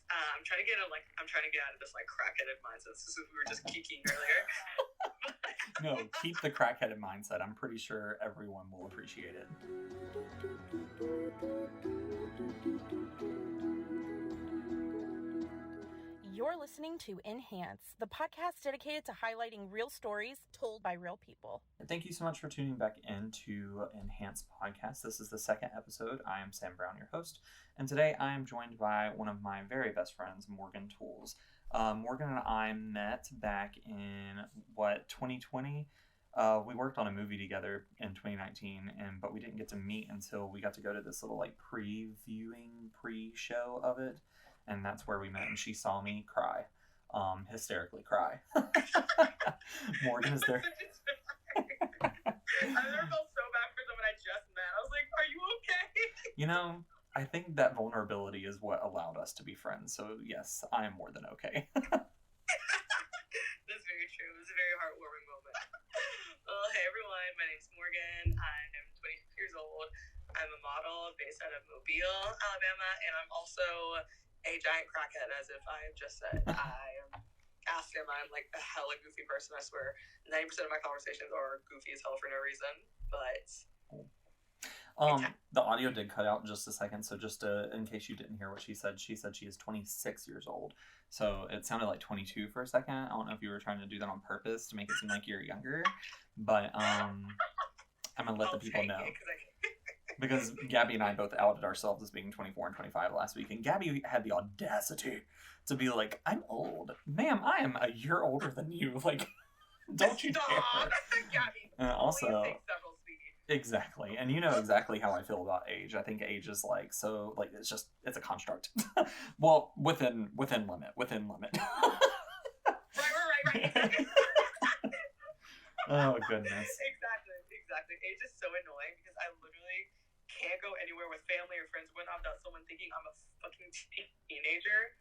I'm trying to get out of this like crackheaded mindset. This is we were just geeking earlier. No, keep the crackheaded mindset. I'm pretty sure everyone will appreciate it. You're listening to Enhance, the podcast dedicated to highlighting real stories told by real people. Thank you so much for tuning back into Enhance Podcast. This is the second episode. I am Sam Brown, your host, and today I am joined by one of my very best friends, Morgan Tools. Morgan and I met back in, 2020? We worked on a movie together in 2019, but we didn't get to meet until we got to go to this little like pre-show of it. And that's where we met, and she saw me cry, hysterically cry. Morgan is there. I never felt so bad for someone I just met. I was like, are you okay? You know, I think that vulnerability is what allowed us to be friends. So yes, I am more than okay. That's very true. It was a very heartwarming moment. Well, hey everyone, my name's Morgan. I'm 26 years old. I'm a model based out of Mobile, Alabama, and I'm also a giant crackhead, as if I have just said. I am Aston. I'm like a hella goofy person. I swear 90% of my conversations are goofy as hell for no reason. But the audio did cut out just a second, so just in case you didn't hear what she said she is 26 years old. So it sounded like 22 for a second. I don't know if you were trying to do that on purpose to make it seem like you're younger, but I'm gonna let the people know. Because Gabby and I both outed ourselves as being 24 and 25 last week. And Gabby had the audacity to be like, I'm old. Ma'am, I am a year older than you. Like, don't you dare. Gabby, and also, several speed. Exactly. And you know exactly how I feel about age. I think age is like, so, like, it's a construct. Well, within limit. Right. Oh, goodness. Exactly. Age is so annoying because I literally can't go anywhere with family or friends without someone thinking I'm a fucking teenager,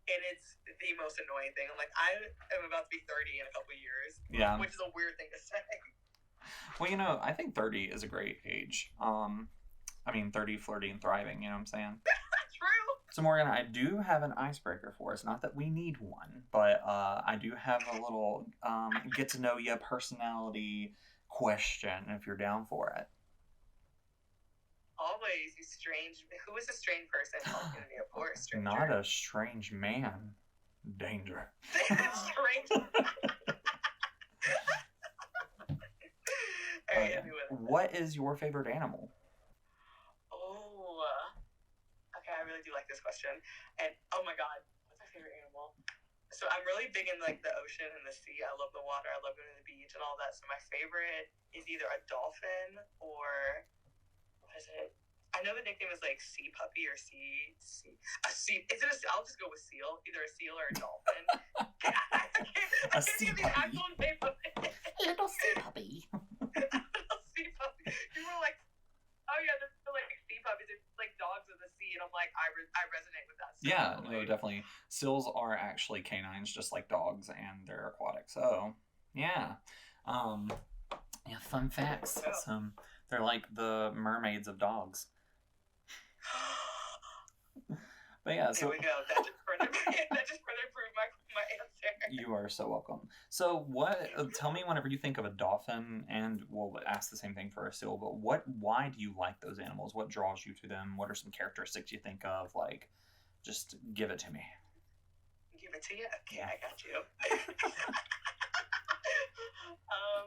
and it's the most annoying thing. I'm like, I am about to be 30 in a couple of years, which is a weird thing to say. Well, you know, I think 30 is a great age. 30, flirty, and thriving, you know what I'm saying? True. So, Morgan, I do have an icebreaker for us. Not that we need one, but I do have a little get-to-know-you personality question, if you're down for it. Always, you strange. Who is a strange person talking to me? Of course, stranger. Not a strange man. Danger. Strange. Okay. What is your favorite animal? Oh, okay. I really do like this question. And oh my god, what's my favorite animal? So I'm really big in like the ocean and the sea. I love the water. I love going to the beach and all that. So my favorite is either a dolphin or what is it? I know the nickname is like sea puppy or sea. A sea. Is it a? I'll just go with seal. Either a seal or a dolphin. A sea puppy. Actual name of it. Little sea puppy. Little sea puppy. You were like, oh yeah, they're like sea puppies. It's like dogs of the sea, and I'm like, I resonate with that. So yeah, no, definitely. Seals are actually canines, just like dogs, and they're aquatic. So yeah, fun facts. They're like the mermaids of dogs. But yeah, so there we go. That just further proved my answer. You are so welcome. So tell me whenever you think of a dolphin, and we'll ask the same thing for a seal, but why do you like those animals? What draws you to them? What are some characteristics you think of? Like, just give it to me. Give it to you? Okay, I got you.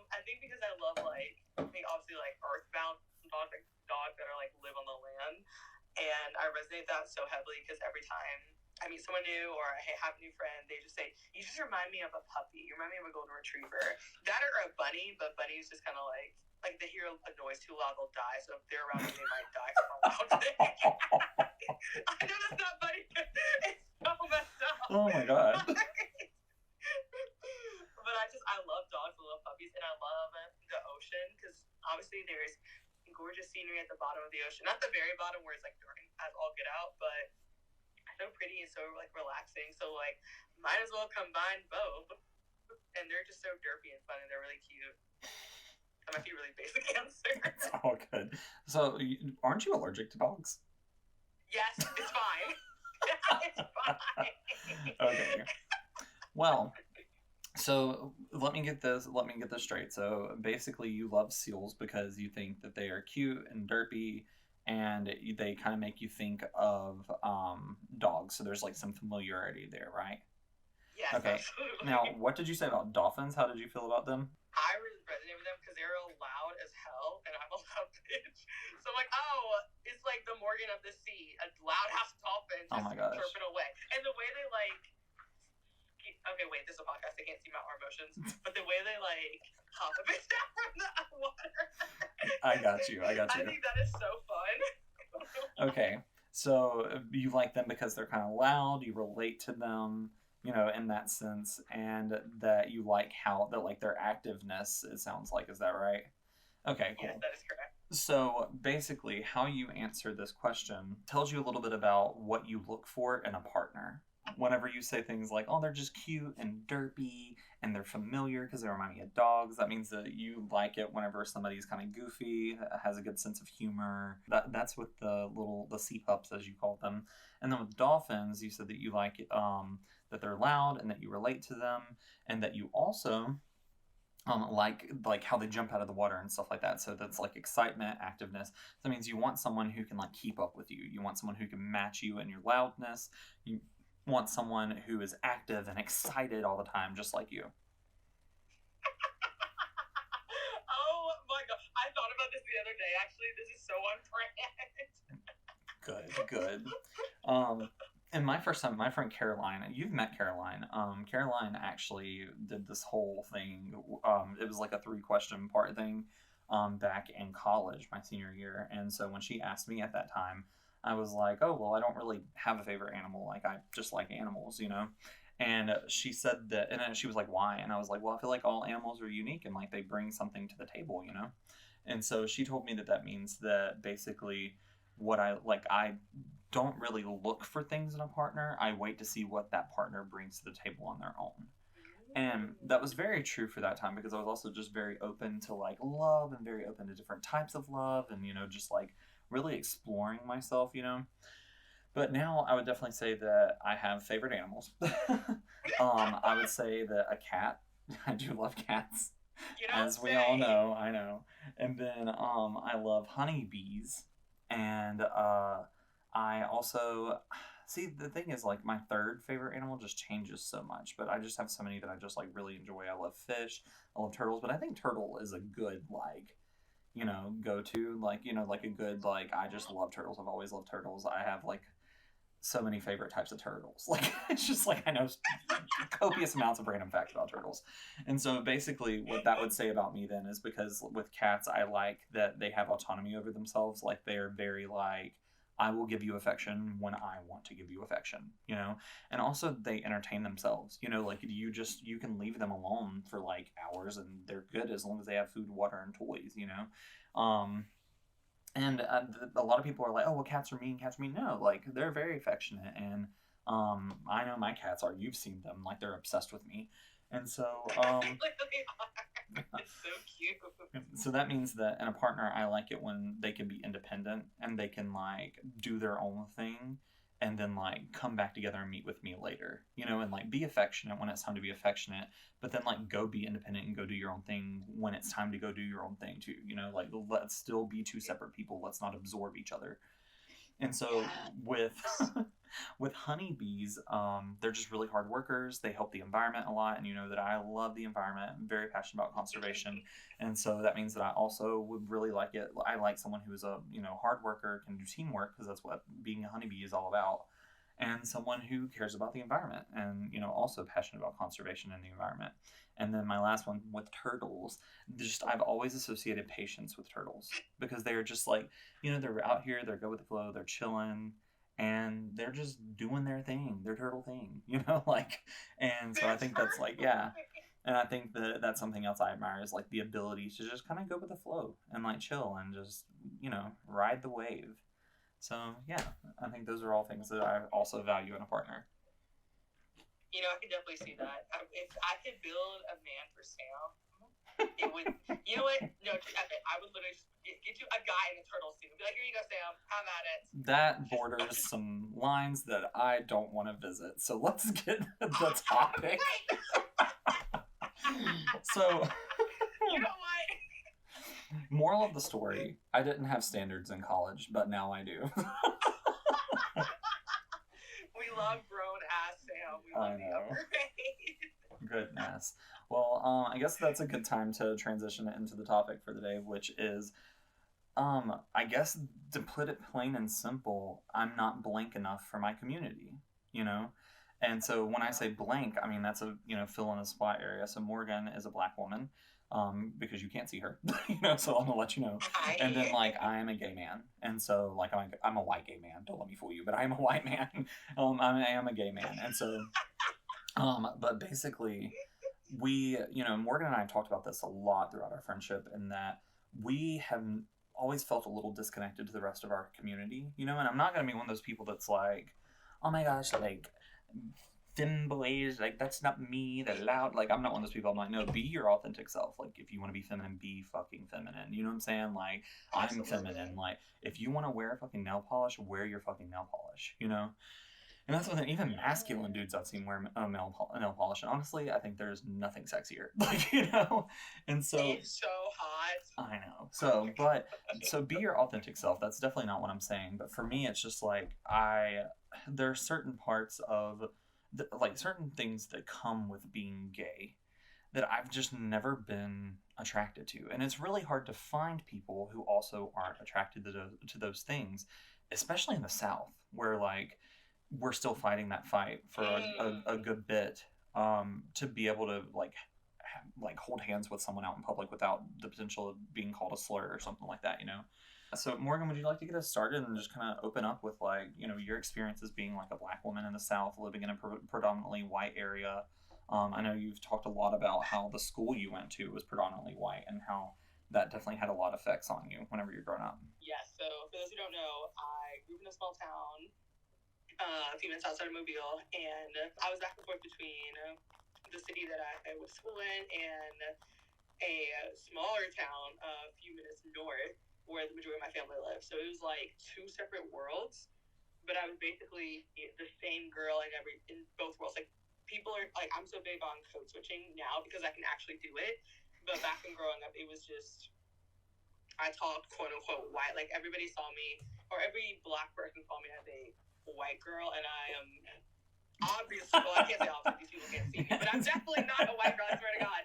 I think because I love obviously like earthbound dogs that are like live on the land. And I resonate that so heavily because every time I meet someone new or I have a new friend, they just say, you just remind me of a puppy. You remind me of a golden retriever. That or a bunny, but bunnies just kind of like they hear a noise too loud, they'll die. So if they're around me, they might die from a loud thing. I know that's not funny. It's so messed up. Oh my god. But I love dogs, I love puppies, and I love the ocean because obviously there's gorgeous scenery at the bottom of the ocean. Not the very bottom where it's like dark as all get out, but so pretty and so like relaxing. So like might as well combine both. And they're just so derpy and fun, and they're really cute. That might be a really basic answer. It's all good. So aren't you allergic to dogs? Yes, it's fine. It's fine. Well, so let me get this straight. So basically you love seals because you think that they are cute and derpy, and they kind of make you think of dogs. So there's like some familiarity there, right? Yes, Okay. absolutely. Now, what did you say about dolphins? How did you feel about them? I really resonate with them because they're loud as hell, and I'm a loud bitch. So I'm like, oh, it's like the Morgan of the sea, a loud house dolphin Oh just my gosh. chirping away. And the way they like, okay, wait, this is a podcast, they can't see my emotions, but the way they like hop a bitch down from the water. I got you. I think that is so fun. Okay. So you like them because they're kind of loud, you relate to them, you know, in that sense, and that you like how that like their activeness, it sounds like, is that right? Okay, cool. Yes, that is correct. So basically, how you answer this question tells you a little bit about what you look for in a partner. Whenever you say things like, oh, they're just cute and derpy and they're familiar because they remind me of dogs, that means that you like it whenever somebody's kind of goofy, has a good sense of humor. That's with the sea pups, as you call them. And then with dolphins, you said that you like that they're loud and that you relate to them, and that you also like how they jump out of the water and stuff like that. So that's like excitement, activeness. So that means you want someone who can like keep up with you. You want someone who can match you in your loudness. You want someone who is active and excited all the time, just like you. Oh my god, I thought about this the other day. Actually, this is so on brand. Good. And my first time, my friend Caroline, you've met Caroline. Caroline actually did this whole thing. It was like a 3-question part thing back in college, my senior year. And so when she asked me at that time, I was like, oh, well, I don't really have a favorite animal. Like, I just like animals, you know? And she said that, and then she was like, why? And I was like, well, I feel like all animals are unique and like they bring something to the table, you know? And so she told me that means that basically what I don't really look for things in a partner. I wait to see what that partner brings to the table on their own. And that was very true for that time because I was also just very open to like love and very open to different types of love and, you know, just like really exploring myself, you know. But now I would definitely say that I have favorite animals. I would say that a cat. I do love cats. As we all know, I know. And then I love honeybees. And I also see, the thing is, like, my third favorite animal just changes so much, but I just have so many that I just like really enjoy. I love fish, I love turtles, but I think turtle is a good like, you know, go to, like, you know, like a good like, I just love turtles. I've always loved turtles. I have like so many favorite types of turtles. Like, it's just like I know copious amounts of random facts about turtles. And so basically what that would say about me then is because with cats, I like that they have autonomy over themselves. Like, they're very like, I will give you affection when I want to give you affection, you know? And also they entertain themselves, you know, like you can leave them alone for like hours and they're good as long as they have food, water, and toys, you know? And a lot of people are like, oh, well, cats are mean. No, like, they're very affectionate. And I know my cats are. You've seen them. Like, they're obsessed with me. And so... it's so cute. So that means that in a partner, I like it when they can be independent and they can, like, do their own thing and then, like, come back together and meet with me later, you know, and, like, be affectionate when it's time to be affectionate, but then, like, go be independent and go do your own thing when it's time to go do your own thing, too, you know, like, let's still be two separate people. Let's not absorb each other. And so with honeybees, they're just really hard workers. They help the environment a lot, and you know that I love the environment. I'm very passionate about conservation, and so that means that I also would really like it. I like someone who is a, you know, hard worker, can do teamwork, because that's what being a honeybee is all about, and someone who cares about the environment and, you know, also passionate about conservation and the environment. And then my last one with turtles, just I've always associated patience with turtles because they're just like, you know, they're out here, they're go with the flow, they're chilling, and they're just doing their thing, their turtle thing, you know, like, and so I think that's like, yeah. And I think that that's something else I admire is like the ability to just kind of go with the flow and like chill and just, you know, ride the wave. So yeah, I think those are all things that I also value in a partner. You know, I can definitely see that. If I could build a man for Sam, It would, you know what? No, epic. I would literally just get you a guy in a turtle suit. Be like, here you go, Sam. Have at it. That borders some lines that I don't want to visit. So let's get the topic. So, you know what? Moral of the story, I didn't have standards in college, but now I do. We love grown-ass Sam. We love the upgrade. Goodness. Well, I guess that's a good time to transition into the topic for the day, which is, I guess to put it plain and simple, I'm not blank enough for my community, you know? And so when I say blank, I mean, that's a, fill in a spot area. So Morgan is a Black woman, because you can't see her, so I'm gonna let you know. And then, like, I am a gay man. And so, like, I'm a white gay man. Don't let me fool you, but I am a white man. I am a gay man. And so, but basically, we, Morgan and I have talked about this a lot throughout our friendship, in that we have always felt a little disconnected to the rest of our community, and I'm not going to be one of those people that's like, oh my gosh, like, femme boys, like, that's not me, they're loud. Like, I'm not one of those people. I'm like, no, be your authentic self. Like, if you want to be feminine, be fucking feminine. You know what I'm saying? Like, I'm feminine. Like, if you want to wear fucking nail polish, wear your fucking nail polish, And that's what even masculine dudes I've seen wear nail polish. And honestly, I think there's nothing sexier. Like, And so... It's so hot. I know. So be your authentic self. That's definitely not what I'm saying. But for me, it's just like, there are certain parts of... certain things that come with being gay that I've just never been attracted to. And it's really hard to find people who also aren't attracted to those things, especially in the South, where, like, we're still fighting that fight for a good bit, to be able to, like hold hands with someone out in public without the potential of being called a slur or something like that, So, Morgan, would you like to get us started and just kind of open up with, like, your experiences being, like, a Black woman in the South, living in a predominantly white area? I know you've talked a lot about how the school you went to was predominantly white and how that definitely had a lot of effects on you whenever you're growing up. Yes, so for those who don't know, I grew up in a small town, a few minutes outside of Mobile, and I was back and forth between the city that I went to school in and a smaller town a few minutes north, where the majority of my family lives. So it was like two separate worlds, but I was basically the same girl in both worlds. Like, people are like, I'm so big on code switching now because I can actually do it. But back when growing up, it was just, I talked quote unquote white. Like, everybody saw me, or every Black person saw me as a white girl, and I am obviously, well, I can't say obviously, these people can't see me, but I'm definitely not a white girl, I swear to God.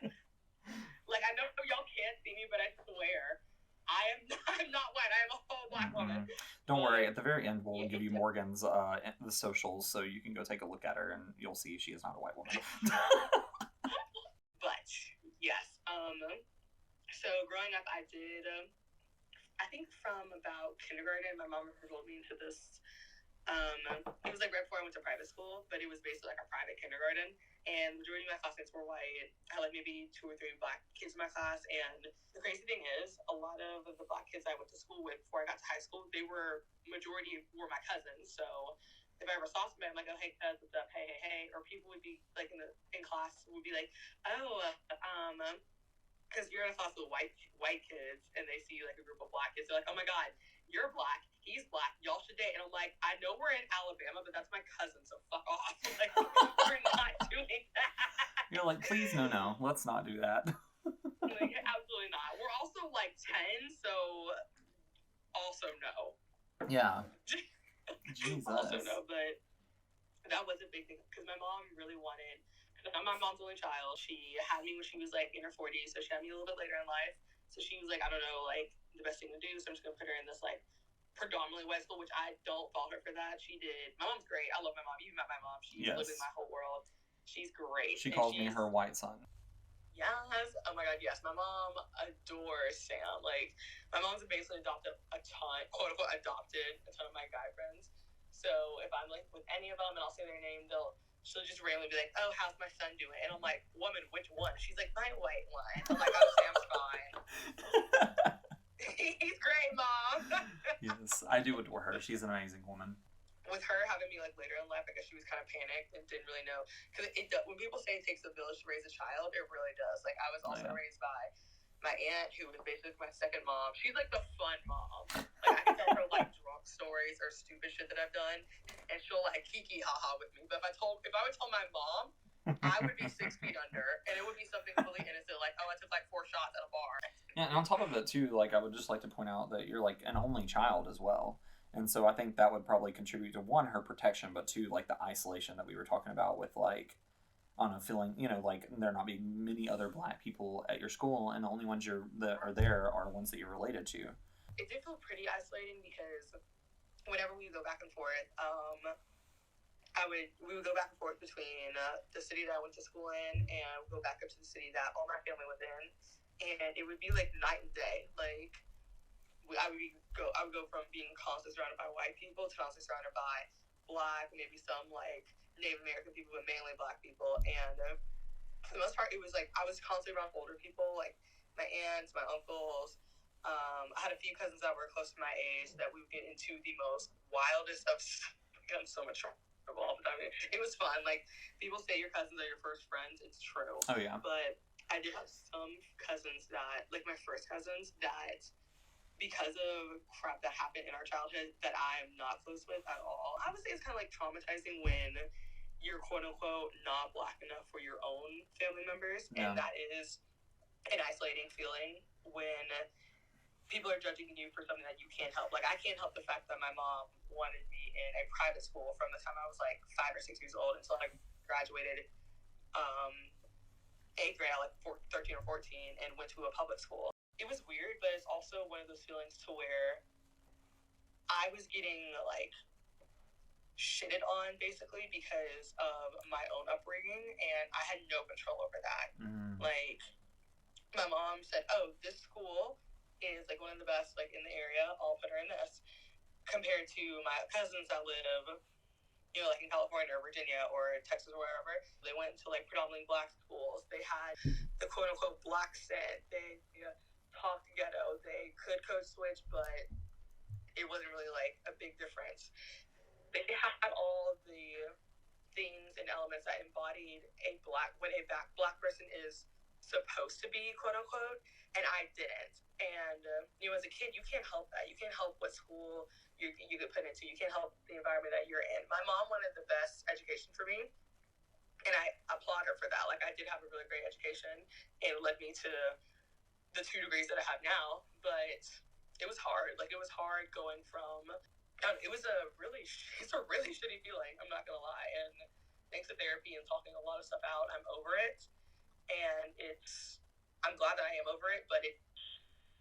Like, I know y'all can't see me, but I swear, I'm not white. I am a whole Black woman. Don't worry. At the very end, we'll give you Morgan's the socials, so you can go take a look at her, and you'll see she is not a white woman. But yes, so growing up, I did. I think from about kindergarten, my mom enrolled me into this. It was like right before I went to private school, but it was basically like a private kindergarten, and the majority of my classmates were white. I had like maybe 2 or 3 Black kids in my class, and the crazy thing is, a lot of the Black kids I went to school with before I got to high school, majority were my cousins. So if I ever saw somebody, I'm like, oh, hey, cuz, what's up? Hey, hey, hey. Or people would be like in class would be like, oh, because you're in a class with white kids, and they see like a group of Black kids, they're like, oh my God, you're Black, he's Black, y'all should date. And I'm like, I know we're in Alabama, but that's my cousin, so fuck off. Like, we're not doing that. You're like, please, no, let's not do that. Like, absolutely not. We're also like 10, so also no. Yeah. Jesus. Also no, but that was a big thing, because my mom really wanted, I'm my mom's only child. She had me when she was like in her 40s, so she had me a little bit later in life. So she was like, I don't know, like, the best thing to do, so I'm just gonna put her in this like predominantly white school, which I don't fault her for that. She did. My mom's great. I love my mom. You met my mom. She's living my whole world. She's great. She calls me her white son. Yes. Oh my God, yes. My mom adores Sam. Like, my mom's basically adopted a ton, quote unquote, adopted a ton of my guy friends. So if I'm like with any of them and I'll say their name, she'll just randomly be like, oh, how's my son doing? And I'm like, woman, which one? She's like, my white one. I'm like, oh, Sam's fine. He's great, Mom. Yes, I do adore her. She's an amazing woman. with her having me like later in life, I guess she was kind of panicked and didn't really know, because when people say it takes a village to raise a child, it really does. Like I was also raised by my aunt, who was basically my second mom. She's like the fun mom. Like I can tell her like drunk stories or stupid shit that I've done, and she'll like kiki haha with me. But if I would tell my mom, I would be 6 feet under, and it would be something completely innocent, like, oh, I took like 4 shots at a bar. Yeah, and on top of it too, like I would just like to point out that you're like an only child as well. And so I think that would probably contribute to, one, her protection, but two, like the isolation that we were talking about with like, I don't know, feeling, you know, like there not being many other Black people at your school, and the only ones that are there are ones that you're related to. It did feel pretty isolating because whenever we go back and forth, we would go back and forth between the city that I went to school in and go back up to the city that all my family was in, and it would be like night and day. Like I would go from being constantly surrounded by white people to constantly surrounded by Black, maybe some like Native American people, but mainly Black people. And for the most part, it was like I was constantly around older people, like my aunts, my uncles. I had a few cousins that were close to my age that we would get into the most wildest of. I'm so much trouble all the time. It was fun. Like people say your cousins are your first friends. It's true. Oh yeah. But I did have some cousins that, like my first cousins, that because of crap that happened in our childhood that I'm not close with at all. I would say it's kind of like traumatizing when you're quote unquote not Black enough for your own family members. Yeah. And that is an isolating feeling when people are judging you for something that you can't help. Like I can't help the fact that my mom wanted me in a private school from the time I was like 5 or 6 years old until I graduated 8th grade, like 13 or 14, and went to a public school. It was weird, but it's also one of those feelings to where I was getting like shitted on basically because of my own upbringing, and I had no control over that. Like my mom said, oh, this school is like one of the best like in the area, I'll put her in this, compared to my cousins that live, you know, like in California or Virginia or Texas or wherever. They went to like predominantly Black schools. They had the quote unquote Black scent. They talked ghetto. They could code switch, but it wasn't really like a big difference. They had all the things and elements that embodied what a Black person is supposed to be, quote unquote, and I didn't. And as a kid, you can't help that. You can't help what school you get put into. You can't help the environment that you're in. My mom wanted the best education for me, and I applaud her for that. Like I did have a really great education, and it led me to the 2 degrees that I have now. But it was hard. Like it was hard going from. It's a really shitty feeling. I'm not gonna lie. And thanks to therapy and talking a lot of stuff out, I'm over it. And I'm glad that I am over it, but it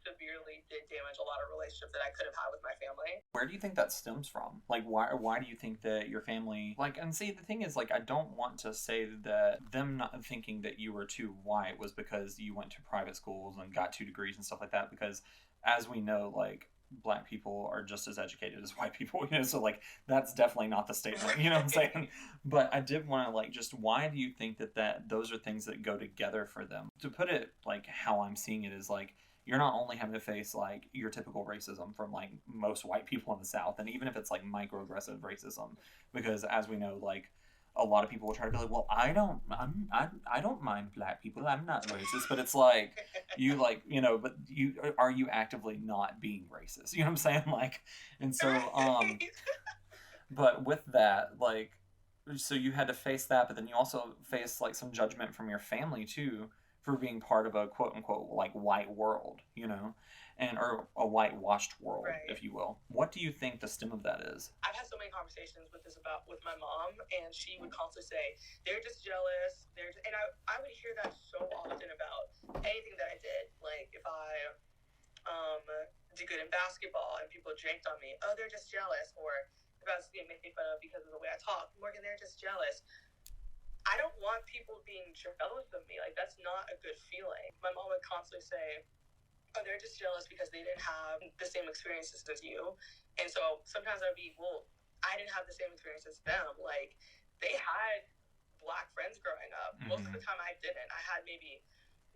severely did damage a lot of relationships that I could have had with my family. Where do you think that stems from? Like, why do you think that your family, like, and see, the thing is, like, I don't want to say that them not thinking that you were too white was because you went to private schools and got 2 degrees and stuff like that, because as we know, like, Black people are just as educated as white people, so like that's definitely not the statement, you know what I'm saying? But I did want to like, just why do you think that those are things that go together for them? To put it like how I'm seeing it is like, you're not only having to face like your typical racism from like most white people in the South, and even if it's like microaggressive racism, because as we know, like a lot of people will try to be like, well, I don't mind Black people, I'm not racist, but it's like, you like, but are you actively not being racist? You know what I'm saying? Like, and so, but with that, like, so you had to face that, but then you also face like some judgment from your family too, for being part of a quote unquote like white world, or a whitewashed world, right, if you will. What do you think the stem of that is? I've had so many conversations with my mom, and she would constantly say, they're just jealous. And I would hear that so often about anything that I did. Like if I did good in basketball and people janked on me, oh, they're just jealous. Or if I was getting made fun of because of the way I talk, Morgan, they're just jealous. I don't want people being jealous of me. Like, that's not a good feeling. My mom would constantly say, oh, they're just jealous because they didn't have the same experiences as you. And so sometimes I'd be, well, I didn't have the same experience as them. Like, they had Black friends growing up. Mm-hmm. Most of the time I didn't. I had maybe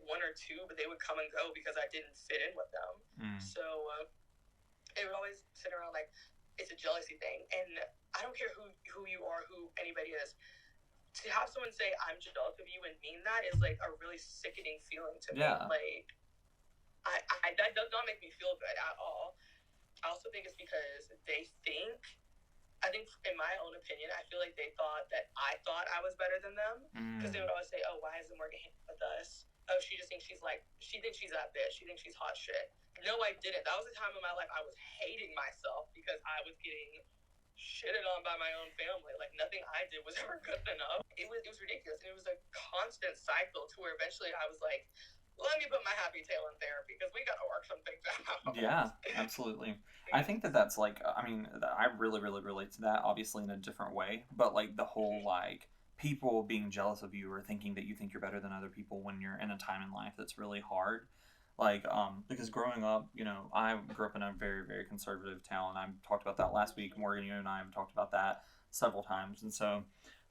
1 or 2, but they would come and go because I didn't fit in with them. Mm. So it would always sit around like, it's a jealousy thing. And I don't care who you are, who anybody is. To have someone say, I'm jealous of you and mean that is like a really sickening feeling to me. Like, that does not make me feel good at all. I also think it's because I think in my own opinion, I feel like they thought that I thought I was better than them. Because they would always say, oh, why isn't Morgan hanging with us? Oh, she thinks she's that bitch. She thinks she's hot shit. No, I didn't. That was a time in my life I was hating myself because I was getting shitted on by my own family. Like, nothing I did was ever good enough. It was ridiculous, and it was a constant cycle to where eventually I was like, let me put my happy tail in therapy because we got to work some things out. Yeah, absolutely. I think that's like, I mean, I really, really relate to that, obviously in a different way, but like the whole like people being jealous of you or thinking that you think you're better than other people when you're in a time in life that's really hard. Like, because growing up, you know, I grew up in a very, very conservative town. I talked about that last week. Morgan, you and I have talked about that several times. And so,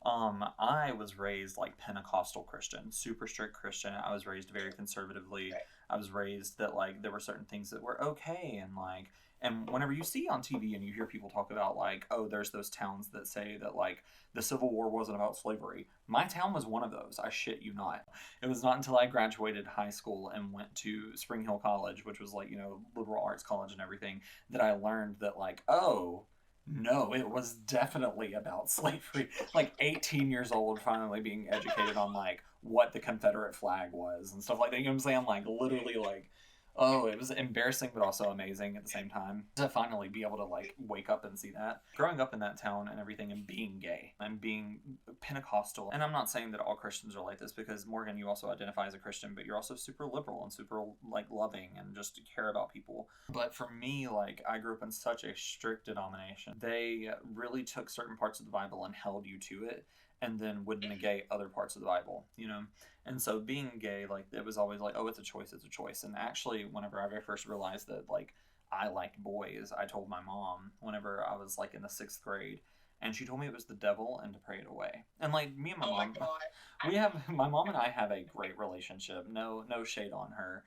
I was raised like Pentecostal Christian, super strict Christian. I was raised very conservatively. I was raised that like there were certain things that were okay, and like, and whenever you see on TV and you hear people talk about like, oh, there's those towns that say that like the Civil War wasn't about slavery. My town was one of those. I shit you not. It was not until I graduated high school and went to Spring Hill College, which was like, you know, liberal arts college and everything, that I learned that like, oh, no, it was definitely about slavery. Like 18 years old, finally being educated on like what the Confederate flag was and stuff like that. You know what I'm saying? Like literally like, oh, it was embarrassing but also amazing at the same time to finally be able to like wake up and see that. Growing up in that town and everything and being gay and being Pentecostal. And I'm not saying that all Christians are like this because Morgan, you also identify as a Christian, but you're also super liberal and super like loving and just care about people. But for me, like I grew up in such a strict denomination. They really took certain parts of the Bible and held you to it and then would negate other parts of the Bible, you know? And so being gay, like, it was always like, oh, it's a choice. And actually, whenever I very first realized that, like, I liked boys, I told my mom whenever I was, like, in the 6th grade, and she told me it was the devil and to pray it away. And, like, me and my mom, my mom and I have a great relationship. No shade on her.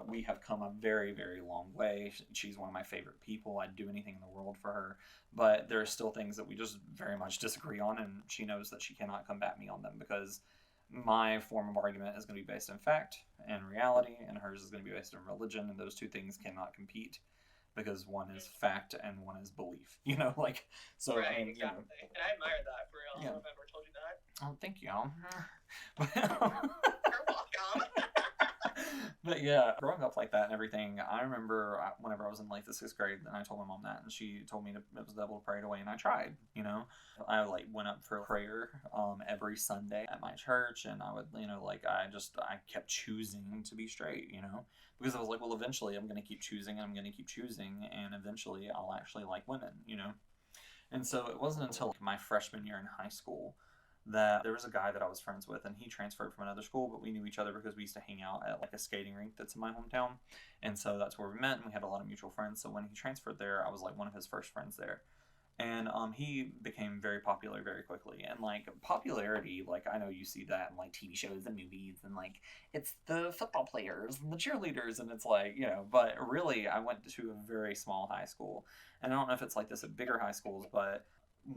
We have come a very, very long way. She's one of my favorite people. I'd do anything in the world for her. But there are still things that we just very much disagree on, and she knows that she cannot combat me on them because my form of argument is going to be based in fact and reality, and hers is going to be based in religion, and those two things cannot compete because one is fact and one is belief. You know, like, so. Right, I mean, exactly. You know, and I admire that, for real. Yeah. I don't know if I've ever told you that. Oh, thank you. You're welcome. But yeah, growing up like that and everything, I remember whenever I was in like the 6th grade, and I told my mom that, and she told me it was the devil to pray it away, and I tried, you know. I like went up for prayer every Sunday at my church, and I would, you know, like I kept choosing to be straight, you know, because I was like, well, eventually I'm going to keep choosing, and eventually I'll actually like women, you know. And so it wasn't until like, my freshman year in high school that there was a guy that I was friends with, and he transferred from another school, but we knew each other because we used to hang out at like a skating rink that's in my hometown, and so that's where we met, and we had a lot of mutual friends. So when he transferred there, I was like one of his first friends there, and he became very popular very quickly. And like popularity, like I know you see that in like TV shows and movies, and like it's the football players and the cheerleaders, and it's like, you know, but really I went to a very small high school, and I don't know if it's like this at bigger high schools, but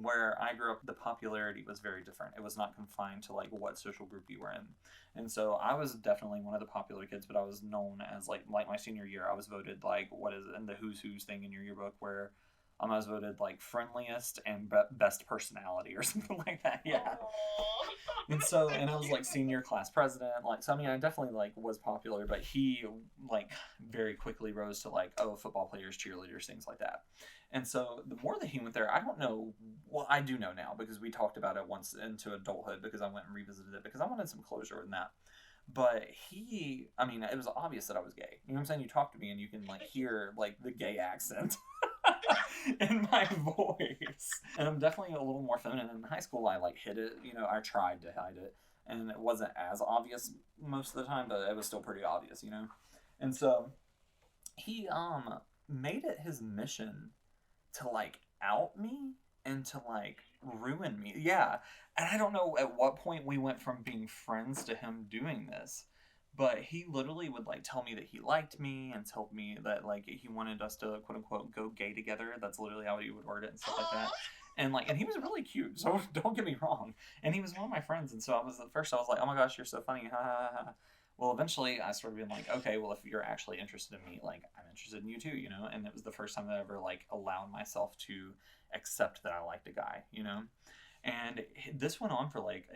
where I grew up, the popularity was very different. It was not confined to like what social group you were in. And so I was definitely one of the popular kids, but I was known as like my senior year, I was voted like, what is it, in the who's thing in your yearbook, where I was voted like friendliest and best personality or something like that. Yeah. And so, and I was like senior class president, like, so I mean, I definitely like was popular, but he like very quickly rose to like, oh, football players, cheerleaders, things like that. And so the more that he went there, I don't know, well, I do know now because we talked about it once into adulthood because I went and revisited it because I wanted some closure in that. But he, I mean, it was obvious that I was gay. You know what I'm saying? You talk to me and you can like hear like the gay accent in my voice. And I'm definitely a little more feminine. In high school, I like hid it, you know, I tried to hide it. And it wasn't as obvious most of the time, but it was still pretty obvious, you know? And so he made it his mission to like out me and to like ruin me. Yeah. And I don't know at what point we went from being friends to him doing this, But he literally would like tell me that he liked me and tell me that like he wanted us to quote unquote go gay together. That's literally how he would word it and stuff like that. And he was really cute, so don't get me wrong. And he was one of my friends, and so at first I was like, oh my gosh, you're so funny, ha ha ha. Well, eventually I started being like, okay, well, if you're actually interested in me, like, I'm interested in you too, you know? And it was the first time that I ever, like, allowed myself to accept that I liked a guy, you know? And this went on for, like,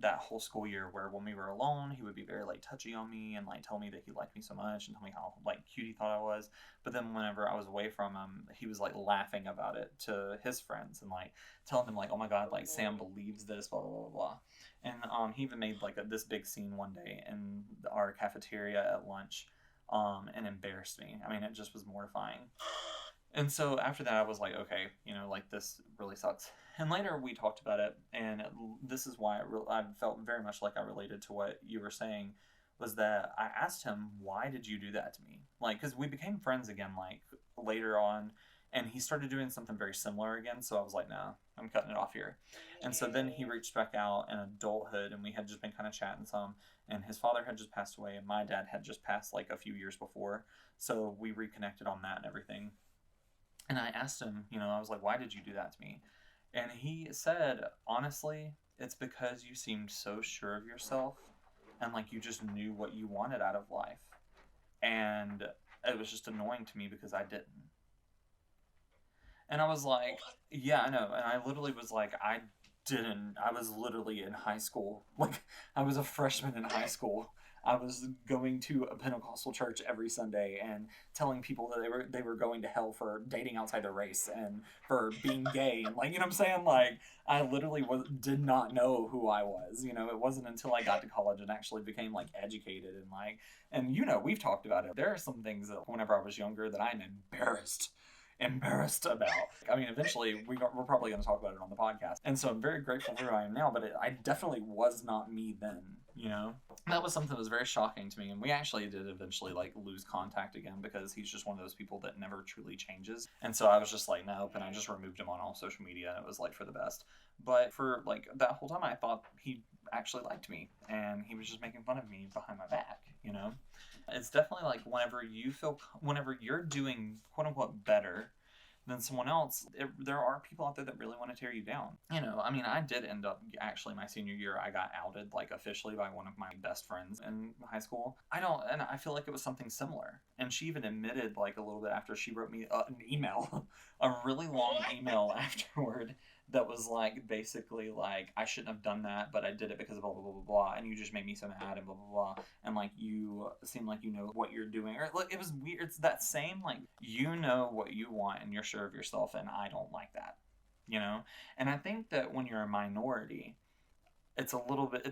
that whole school year where when we were alone, he would be very, like, touchy on me and, like, tell me that he liked me so much and tell me how, like, cute he thought I was. But then whenever I was away from him, he was, like, laughing about it to his friends and, like, telling them, like, oh my God, like, Sam believes this, blah, blah, blah, blah. And he even made like this big scene one day in our cafeteria at lunch, and embarrassed me. I mean, it just was mortifying. And so after that, I was like, okay, you know, like this really sucks. And later we talked about it, and this is why I felt very much like I related to what you were saying, was that I asked him, why did you do that to me? Like, because we became friends again, like later on, and he started doing something very similar again. So I was like, no, I'm cutting it off here. And so then he reached back out in adulthood, and we had just been kind of chatting some, and his father had just passed away, and my dad had just passed like a few years before. So we reconnected on that and everything. And I asked him, you know, I was like, why did you do that to me? And he said, honestly, it's because you seemed so sure of yourself and like you just knew what you wanted out of life. And it was just annoying to me because I didn't. And I was like, yeah, I know. And I literally was like, I was literally in high school. Like, I was a freshman in high school. I was going to a Pentecostal church every Sunday and telling people that they were going to hell for dating outside their race and for being gay. And like, you know what I'm saying? Like, I literally did not know who I was. You know, it wasn't until I got to college and actually became like educated and like, and you know, we've talked about it. There are some things that whenever I was younger that I'm embarrassed about. I mean, eventually we're probably going to talk about it on the podcast. And so I'm very grateful for who I am now, but I definitely was not me then, you know? That was something that was very shocking to me. And we actually did eventually like lose contact again because he's just one of those people that never truly changes. And so I was just like, nope. And I just removed him on all social media, and it was like for the best. But for like that whole time, I thought he actually liked me, and he was just making fun of me behind my back, you know? It's definitely like whenever you're doing quote unquote better than someone else, there are people out there that really want to tear you down. You know, I mean, I did end up actually my senior year, I got outed like officially by one of my best friends in high school. And I feel like it was something similar. And she even admitted like a little bit after, she wrote me an email, a really long email afterward that was like basically like, I shouldn't have done that, but I did it because of blah blah blah blah blah, and you just made me so mad and blah blah blah, and like you seem like you know what you're doing, or like it was weird. It's that same like, you know what you want and you're sure of yourself, and I don't like that, you know. And I think that when you're a minority, it's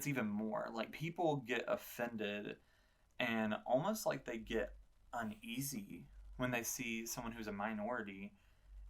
even more like people get offended and almost like they get uneasy when they see someone who's a minority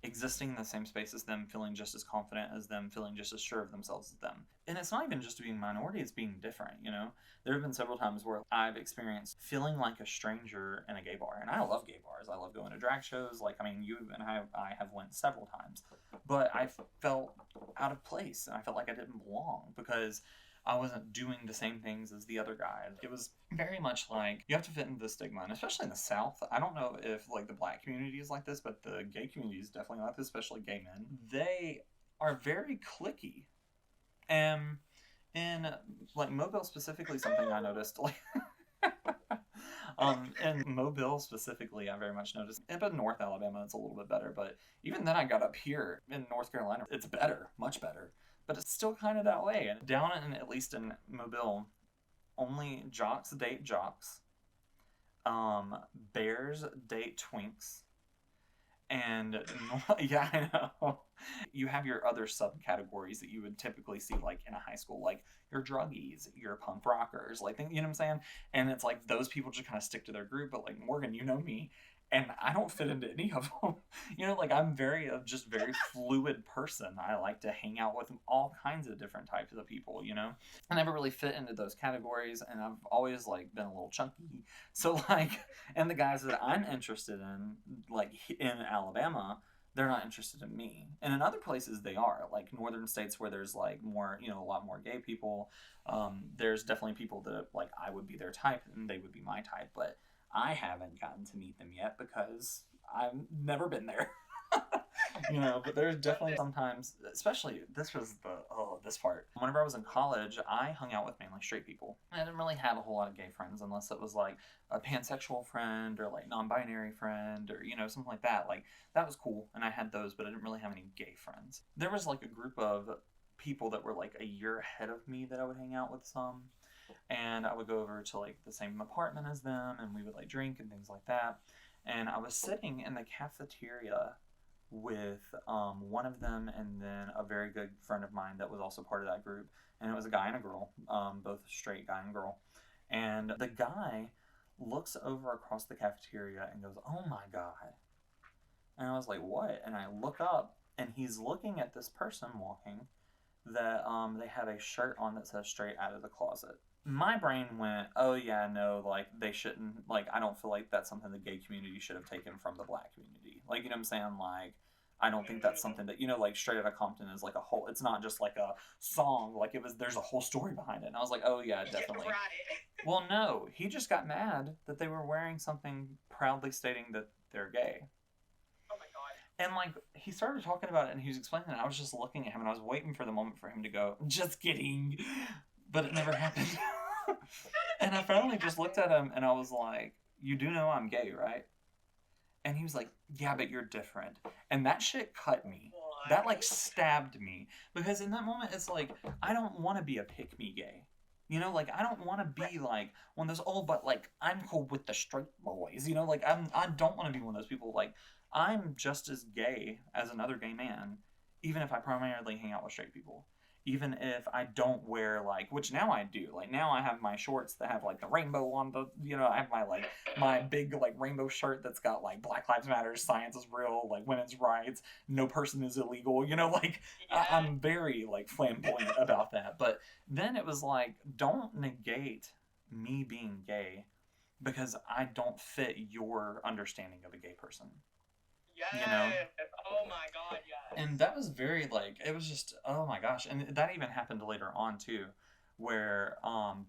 existing in the same space as them, feeling just as confident as them, feeling just as sure of themselves as them. And it's not even just being minority, it's being different, you know? There have been several times where I've experienced feeling like a stranger in a gay bar. And I love gay bars. I love going to drag shows. Like, I mean, you and I have went several times. But I felt out of place, and I felt like I didn't belong because I wasn't doing the same things as the other guy. It was very much like, you have to fit into the stigma, and especially in the South. I don't know if like the black community is like this, but the gay community is definitely like this, especially gay men. They are very cliquey. And in like Mobile specifically, something I noticed, like in Mobile specifically, I very much noticed. But in North Alabama, it's a little bit better. But even then, I got up here in North Carolina, it's better, much better. But it's still kind of that way. And down in, at least in Mobile, only jocks date jocks. Bears date twinks. And yeah, I know. You have your other subcategories that you would typically see like in a high school, like your druggies, your punk rockers, like, you know what I'm saying? And it's like those people just kind of stick to their group. But like, Morgan, you know me, and I don't fit into any of them. You know, like I'm very fluid person. I like to hang out with all kinds of different types of people, you know? I never really fit into those categories, and I've always like been a little chunky. So like, and the guys that I'm interested in, like in Alabama, they're not interested in me. And in other places they are, like northern states where there's like more, you know, a lot more gay people. There's definitely people that like I would be their type and they would be my type, but I haven't gotten to meet them yet because I've never been there. You know, but there's definitely sometimes, especially this part. Whenever I was in college, I hung out with mainly straight people. I didn't really have a whole lot of gay friends unless it was like a pansexual friend or like non-binary friend or, you know, something like that. Like that was cool and I had those, but I didn't really have any gay friends. There was like a group of people that were like a year ahead of me that I would hang out with some, and I would go over to like the same apartment as them and we would like drink and things like that. And I was sitting in the cafeteria with one of them and then a very good friend of mine that was also part of that group, and it was a guy and a girl, both straight guy and girl. And the guy looks over across the cafeteria and goes, "Oh my God." And I was like, "What?" And I look up and he's looking at this person walking that they have a shirt on that says "straight out of the closet." My brain went, "Oh yeah, no, like they shouldn't, like I don't feel like that's something the gay community should have taken from the black community." Like, you know what I'm saying? Like, I don't think that's something that, you know, like Straight Outta Compton is like a whole, it's not just like a song, like it was, there's a whole story behind it. And I was like, oh yeah, definitely. Yeah, right. Well, no, he just got mad that they were wearing something proudly stating that they're gay. Oh my God. And like he started talking about it and he was explaining it. I was just looking at him and I was waiting for the moment for him to go, "Just kidding." But it never happened. And I finally just looked at him and I was like, "You do know I'm gay, right?" And he was like, "Yeah, but you're different." And that shit cut me. What? That like stabbed me. Because in that moment it's like, I don't want to be a pick-me gay. You know, like I don't want to be like one of those, "Oh, but like I'm cool with the straight boys." You know, like I don't want to be one of those people. Like I'm just as gay as another gay man, even if I primarily hang out with straight people. Even if I don't wear like, which now I do. Like now I have my shorts that have like the rainbow on the, you know, I have my big like rainbow shirt that's got like Black Lives Matter, science is real, like women's rights, no person is illegal. You know, like Yeah. I'm very like flamboyant about that. But then it was like, don't negate me being gay because I don't fit your understanding of a gay person. Yes. You know? Oh my God, yes. And that was very like, it was just, oh my gosh. And that even happened later on too, where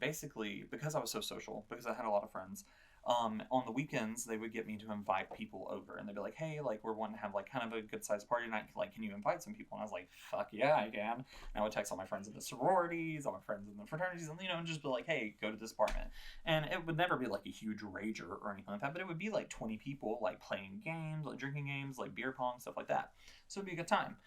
basically because I was so social, because I had a lot of friends, on the weekends they would get me to invite people over and they'd be like, "Hey, like we're wanting to have like kind of a good sized party tonight, like can you invite some people?" And I was like, "Fuck yeah, I can." And I would text all my friends in the sororities, all my friends in the fraternities, and you know, and just be like, "Hey, go to this apartment." And it would never be like a huge rager or anything like that, but it would be like 20 people like playing games, like drinking games, like beer pong, stuff like that. So it'd be a good time.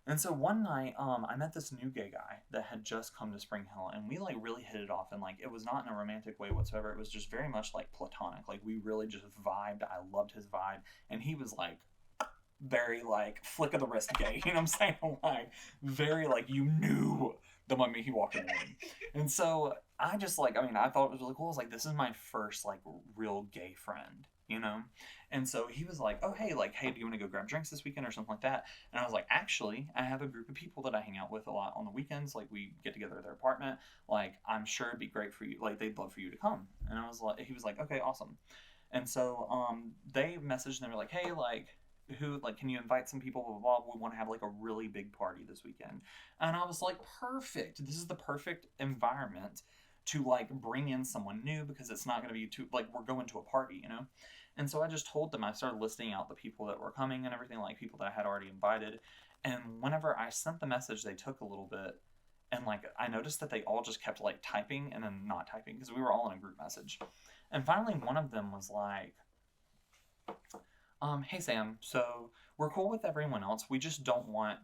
And so one night, I met this new gay guy that had just come to Spring Hill, and we like really hit it off, and like it was not in a romantic way whatsoever. It was just very much like platonic. Like we really just vibed. I loved his vibe, and he was like very like flick of the wrist gay. You know what I'm saying? Like very like you knew the moment he walked in the room. And so I just like, I mean, I thought it was really cool. I was like, this is my first like real gay friend, you know? And so he was like, "Oh, hey, like, hey, do you want to go grab drinks this weekend or something like that?" And I was like, "Actually, I have a group of people that I hang out with a lot on the weekends. Like, we get together at their apartment. Like, I'm sure it'd be great for you. Like, they'd love for you to come." And I was like, he was like, "Okay, awesome." And so they messaged and they were like, "Hey, like, can you invite some people, blah, blah, blah. We want to have like a really big party this weekend." And I was like, perfect. This is the perfect environment to like bring in someone new because it's not going to be too, like, we're going to a party, you know? And so I just told them, I started listing out the people that were coming and everything, like people that I had already invited. And whenever I sent the message, they took a little bit. And like, I noticed that they all just kept like typing and then not typing because we were all in a group message. And finally, one of them was like, "Hey, Sam, so we're cool with everyone else. We just don't want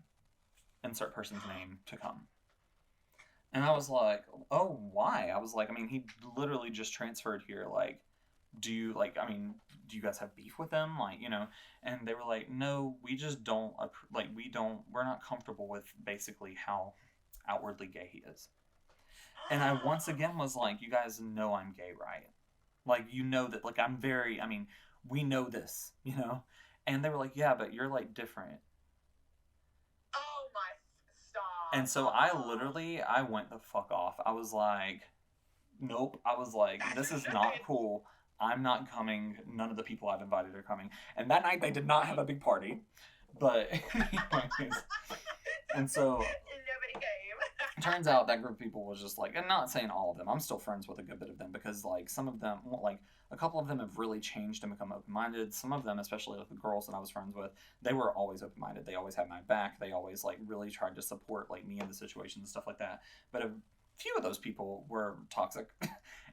insert person's name to come." And I was like, "Oh, why?" I was like, I mean, he literally just transferred here. Like, do you do you guys have beef with them? Like, you know? And they were like, "No, we just don't, like, we're not comfortable with basically how outwardly gay he is." And I once again was like, "You guys know I'm gay, right? Like, you know that, like, we know this, you know?" And they were like, "Yeah, but you're like different." Oh my, stop. And so I went the fuck off. I was like, nope. I was like, this is not cool. I'm not coming. None of the people I've invited are coming. And that night they did not have a big party. But anyways, and so Nobody came. turns out that group of people was just like, and not saying all of them, I'm still friends with a good bit of them because like some of them, like a couple of them have really changed and become open-minded. Some of them, especially like the girls that I was friends with, they were always open-minded. They always had my back. They always like really tried to support like me in the situation and stuff like that. But a few of those people were toxic,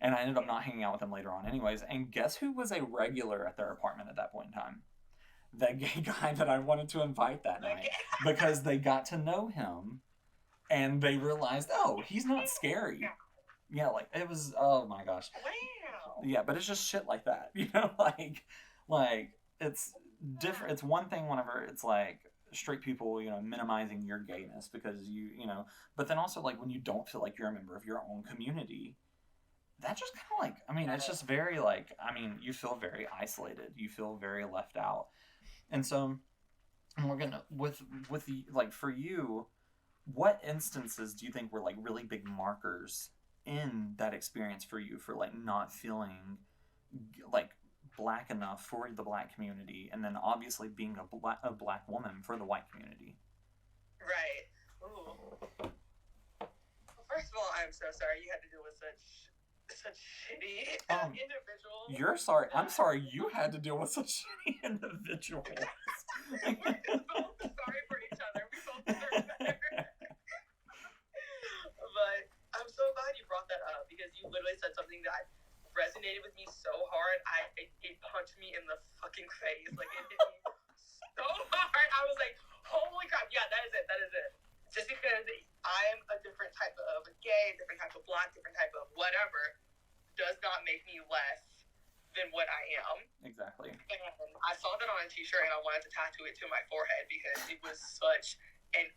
and I ended up not hanging out with them later on anyways. And guess who was a regular at their apartment at that point in time? That gay guy that I wanted to invite that night, because they got to know him and they realized, oh, he's not scary. Yeah, like it was, oh my gosh. Wow. Yeah, but it's just shit like that, like it's different. It's one thing whenever it's like straight people, minimizing your gayness because but then also like when you don't feel like you're a member of your own community, that just kind of like, it's just very like, you feel very isolated. You feel very left out. And so we're gonna, with the, like for you, what instances do you think were like really big markers in that experience for you for like not feeling like black enough for the black community, and then obviously being a black woman for the white community? Right. Ooh. Well, first of all, I'm so sorry you had to deal with such shitty individuals. You're sorry. I'm sorry you had to deal with such shitty individuals. We're both sorry for each other. We both deserve better. But I'm so glad you brought that up because you literally said something that resonated with me so hard. It punched me in the fucking face. Like it hit me so hard. I was like, holy crap! Yeah, that is it. Just because I'm a different type of gay, different type of black, different type of whatever, does not make me less than what I am. Exactly. And I saw that on a t-shirt and I wanted to tattoo it to my forehead because it was such an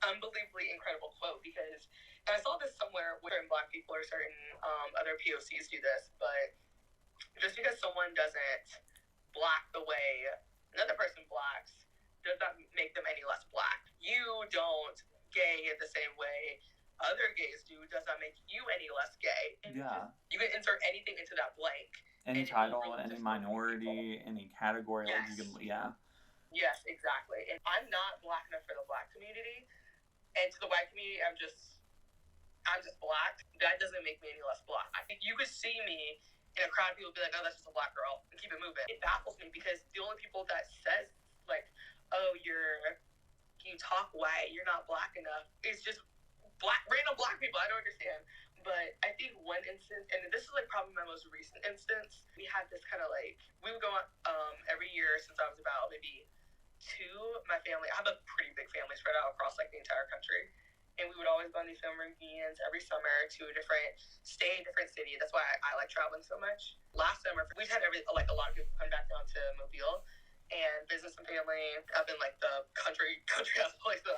unbelievably incredible quote. Because, and I saw this somewhere where black people or certain other POCs do this, but just because someone doesn't black the way another person blacks does not make them any less black. You don't gay the same way other gays do does not make you any less gay. And you can insert anything into that blank. Any title, any minority, any category. Yes. Yes, exactly. And I'm not black enough for the black community. And to the white community, I'm just black. That doesn't make me any less black. I think you could see me in a crowd of people be like, oh, that's just a black girl, and keep it moving. It baffles me because the only people that says, like, oh, you talk white, you're not black enough, it's just random black people. I don't understand. But I think one instance, and this is like probably my most recent instance, we had this kind of like, we would go every year since I was about maybe 2, my family, I have a pretty big family spread out across like the entire country. And we would always go on these family reunions every summer to a different state, different city. That's why I like traveling so much. Last summer, we had a lot of people come back down to Mobile and visit some family up in like the country house place that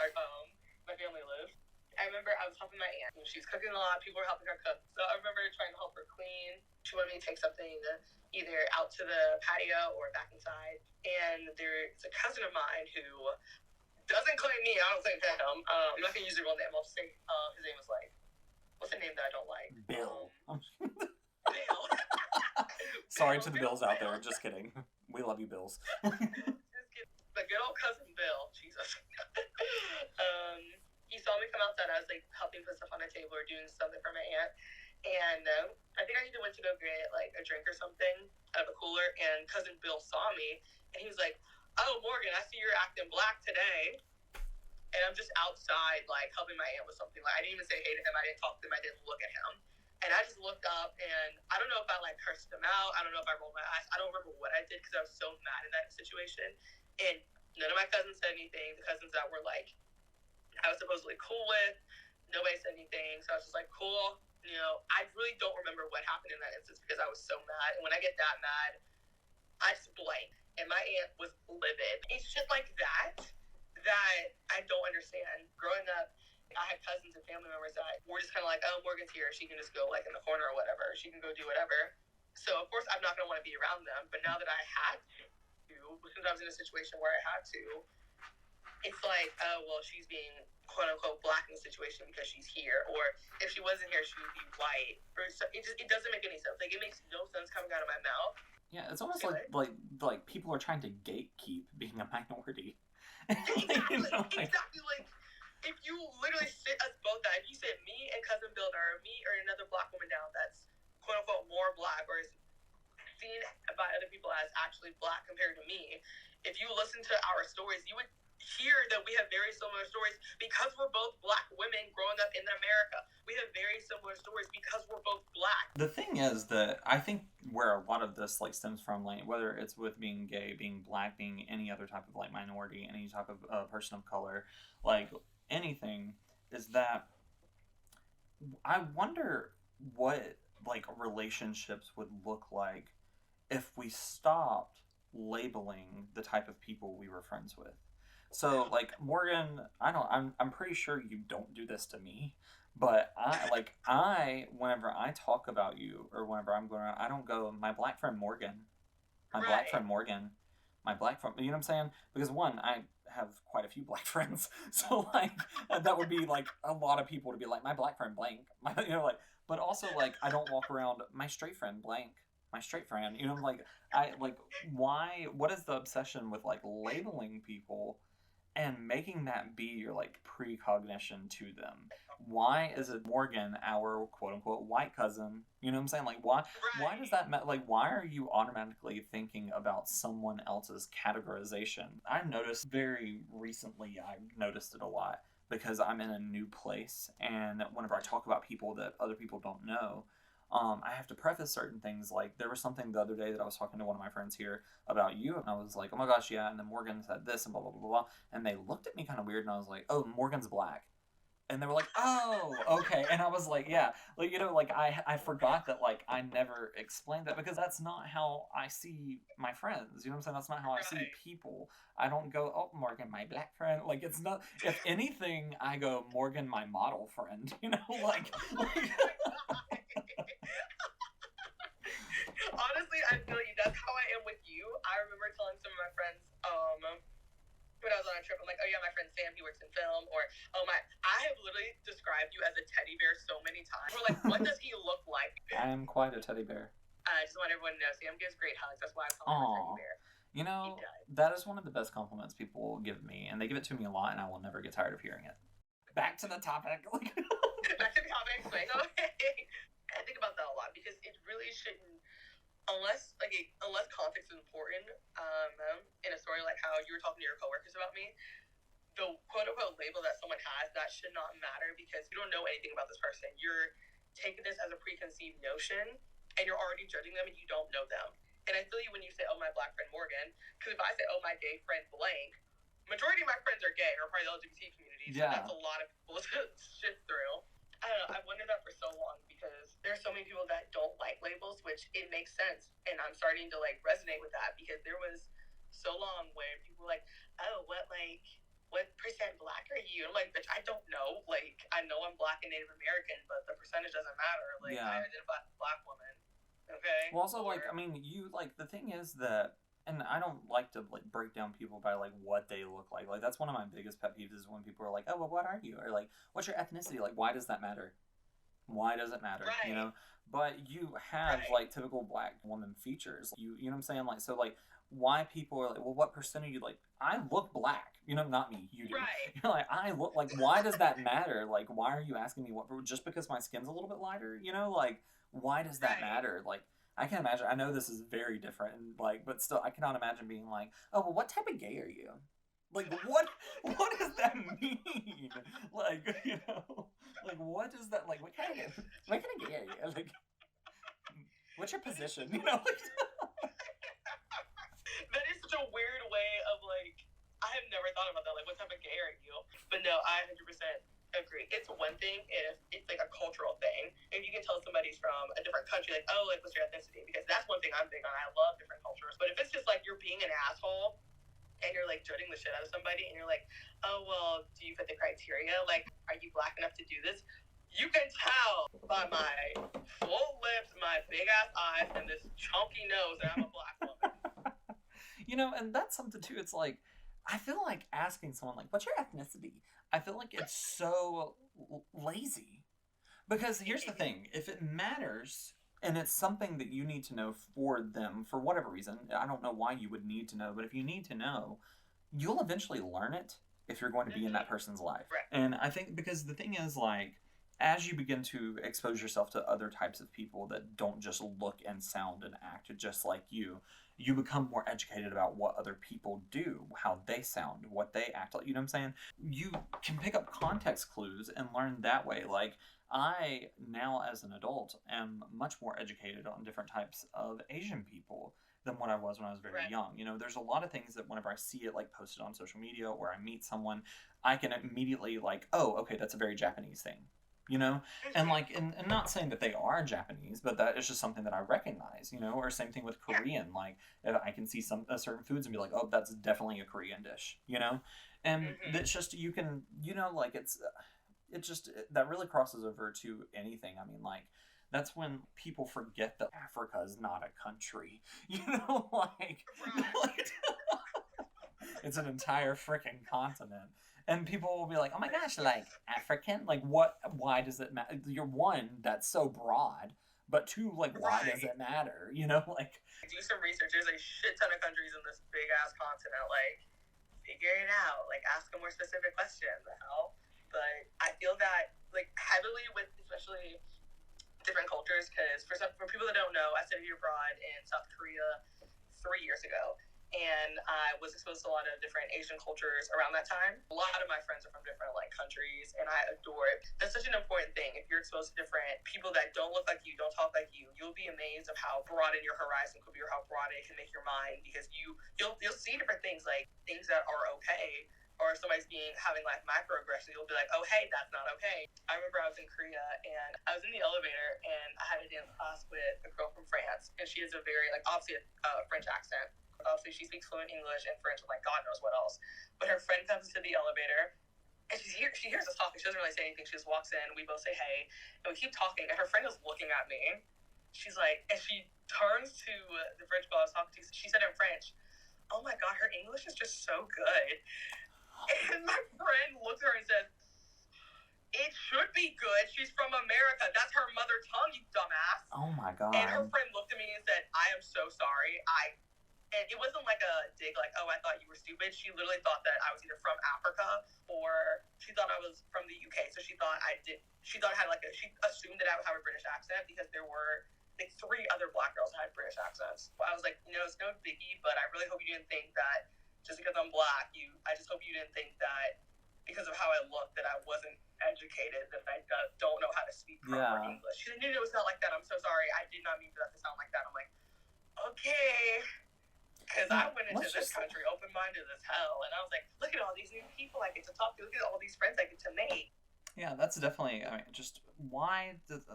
my family lives. I remember I was helping my aunt. She was cooking a lot. People were helping her cook. So I remember trying to help her clean. She wanted me to take something either out to the patio or back inside. And there's a cousin of mine who doesn't claim me. I don't claim him. I'm not going to use the real name. I'll just say his name was like, what's a name that I don't like? Bill. Bill. Sorry to the Bills out there. Just kidding. We love you, Bills. The good old cousin Bill. Jesus. He saw me come outside. I was like helping put stuff on the table or doing something for my aunt. And I think I either went to go get like a drink or something out of a cooler. And cousin Bill saw me. And he was like, oh, Morgan, I see you're acting black today. And I'm just outside, like, helping my aunt with something. Like, I didn't even say hey to him. I didn't talk to him. I didn't look at him. And I just looked up, and I don't know if I, like, cursed him out. I don't know if I rolled my eyes. I don't remember what I did because I was so mad in that situation. And none of my cousins said anything. The cousins that were, like, I was supposedly cool with, nobody said anything. So I was just like, cool. I really don't remember what happened in that instance because I was so mad. And when I get that mad, I just blank. And my aunt was livid. It's shit like that I don't understand. Growing up, I had cousins and family members that were just kind of like, oh, Morgan's here. She can just go, like, in the corner or whatever. She can go do whatever. So, of course, I'm not going to want to be around them. But now that I had to, because I was in a situation where I had to, it's like, oh, well, she's being, quote-unquote, black in the situation because she's here. Or if she wasn't here, she would be white. Or so, it doesn't make any sense. Like, it makes no sense coming out of my mouth. Yeah, it's almost like people are trying to gatekeep being a minority. Exactly, You know, exactly. Like, if you literally sit us both down, if you sit me and cousin Builder, or me or another black woman down that's quote unquote more black or is seen by other people as actually black compared to me, if you listen to our stories, you would hear that we have very similar stories because we're both black women growing up in America. We have very similar stories because we're both black. The thing is that I think where a lot of this like stems from, like whether it's with being gay, being black, being any other type of like minority, any type of person of color, like anything, is that I wonder what like relationships would look like if we stopped labeling the type of people we were friends with. So like Morgan, I'm pretty sure you don't do this to me, but I whenever I talk about you or whenever I'm going around, I don't go my black friend Morgan. My Right. black friend Morgan. My black friend, you know what I'm saying? Because one, I have quite a few black friends. So like that would be like a lot of people to be like my black friend blank. You know, like, but also like I don't walk around my straight friend blank. My straight friend, you know, like I like why what is the obsession with like labeling people and making that be your like precognition to them? Why is it Morgan, our quote unquote white cousin? You know what I'm saying? Like why does that like why are you automatically thinking about someone else's categorization? I've noticed very recently, I've noticed it a lot because I'm in a new place, and whenever I talk about people that other people don't know, I have to preface certain things. Like there was something the other day that I was talking to one of my friends here about you, and I was like, oh my gosh, yeah, and then Morgan said this and blah blah blah blah, and they looked at me kind of weird, and I was like, oh, Morgan's black. And they were like, oh, okay. And I was like, yeah, like, you know, like I forgot that like I never explained that because that's not how I see my friends. You know what I'm saying? That's not how I see people. I don't go, oh, Morgan, my black friend. Like it's not. If anything, I go, Morgan, my model friend. You know, like Honestly, I feel you. That's how I am with you. I remember telling some of my friends, when I was on a trip, I'm like, oh yeah, my friend Sam, he works in film, or oh my, I have literally described you as a teddy bear so many times. We're like, what does he look like? I am quite a teddy bear. I just want everyone to know, Sam gives great hugs. That's why I call him a teddy bear. You know, that is one of the best compliments people give me, and they give it to me a lot, and I will never get tired of hearing it. Back to the topic. Back to the topic. Like, okay. I think about that a lot because it really shouldn't, unless context is important, in a story like how you were talking to your coworkers about me, the quote-unquote label that someone has, that should not matter because you don't know anything about this person. You're taking this as a preconceived notion, and you're already judging them, and you don't know them. And I feel you when you say, oh, my black friend Morgan, because if I say, oh, my gay friend blank, majority of my friends are gay or part of the LGBT community, so that's a lot of people to shift through. I don't know, I wondered that for so long because there's so many people that don't like labels, which it makes sense. And I'm starting to like resonate with that because there was so long where people were like, oh, what percent black are you? I'm like, bitch, I don't know. Like, I know I'm black and Native American, but the percentage doesn't matter. Like, I identify as a black woman. Okay. Well, also, like, I mean, you like the thing is that, and I don't like to like break down people by like what they look like. Like that's one of my biggest pet peeves is when people are like, "Oh, well, what are you?" or like, "What's your ethnicity?" Like, why does that matter? Why does it matter? Right. You know. But you have like typical black woman features. You know what I'm saying? Like so like why people are like, well, what percent are you like? I look black. You know, not me. You do. Right. You're like I look like. Why does that matter? Like, why are you asking me what? Just because my skin's a little bit lighter? You know, like why does that matter? Like. I can imagine. I know this is very different, like, but still, I cannot imagine being like, "Oh, well, what type of gay are you?" Like, what does that mean? Like, you know, like, what does that like? What kind of gay are you? Like, what's your position? You know. That is such a weird way of like. I have never thought about that. Like, what type of gay are you? But no, I 100% agree. It's one thing if it's like a cultural thing. If you can tell somebody's from a different country, like, oh, like, what's your ethnicity? Because that's one thing I'm big on. I love different cultures. But if it's just like you're being an asshole and you're like judging the shit out of somebody and you're like, oh, well, do you fit the criteria? Like, are you black enough to do this? You can tell by my full lips, my big ass eyes, and this chunky nose that I'm a black woman. You know, and that's something too. It's like, I feel like asking someone like, what's your ethnicity? I feel like it's so lazy. Because here's the thing. If it matters, and it's something that you need to know for them, for whatever reason, I don't know why you would need to know, but if you need to know, you'll eventually learn it if you're going to be in that person's life. Right. And I think because the thing is, like, as you begin to expose yourself to other types of people that don't just look and sound and act just like you become more educated about what other people do, how they sound, what they act like. You know what I'm saying? You can pick up context clues and learn that way. Like, I now, as an adult, am much more educated on different types of Asian people than what I was when I was very Right. young. You know, there's a lot of things that whenever I see it, like, posted on social media or I meet someone, I can immediately, like, oh, okay, that's a very Japanese thing. You know, and like, and not saying that they are Japanese, but that is just something that I recognize, you know, or same thing with Korean. Like, if I can see some certain foods and be like, oh, that's definitely a Korean dish, you know, and it's just, you can, you know, like, it's just, that really crosses over to anything. I mean, like, that's when people forget that Africa is not a country, you know, like it's an entire freaking continent. And people will be like, oh my gosh, like, African? Like, what? Why does it matter? You're one, that's so broad. But two, like, why does it matter? You know, like... Do some research. There's a shit ton of countries in this big-ass continent. Like, figure it out. Like, ask a more specific question. The hell? But I feel that, like, heavily with especially different cultures, because for people that don't know, I studied abroad in South Korea 3 years ago. And I was exposed to a lot of different Asian cultures around that time. A lot of my friends are from different, like, countries, and I adore it. That's such an important thing. If you're exposed to different people that don't look like you, don't talk like you, you'll be amazed of how broad in your horizon could be, or how broad it can make your mind, because you'll see different things, like things that are okay, or if somebody's having like microaggression, you'll be like, oh, hey, that's not okay. I remember I was in Korea, and I was in the elevator, and I had a dance class with a girl from France, and she has a very, like, obviously a French accent. Obviously, she speaks fluent English and French and, like, God knows what else. But her friend comes to the elevator, and she hears us talking. She doesn't really say anything. She just walks in. We both say hey, and we keep talking. And her friend is looking at me. She's like, and she turns to the French girl I was talking to. She said in French, oh my God, her English is just so good. And my friend looks at her and says, it should be good. She's from America. That's her mother tongue, you dumbass. Oh my God. And her friend looked at me and said, I am so sorry. And it wasn't like a dig, like, oh, I thought you were stupid. She literally thought that I was either from Africa or she thought I was from the UK. So she thought she assumed that I would have a British accent because there were like 3 other black girls that had British accents. I was like, it's no biggie, but I really hope you didn't think that just because I'm black, I just hope you didn't think that because of how I look that I wasn't educated, that I don't know how to speak proper English. She said, no, it's not like that. I'm so sorry. I did not mean for that to sound like that. I'm like, okay. Because I went into this country open-minded as hell, and I was like, look at all these new people I get to talk to, look at all these friends I get to make. Yeah, that's definitely, I mean, just why does it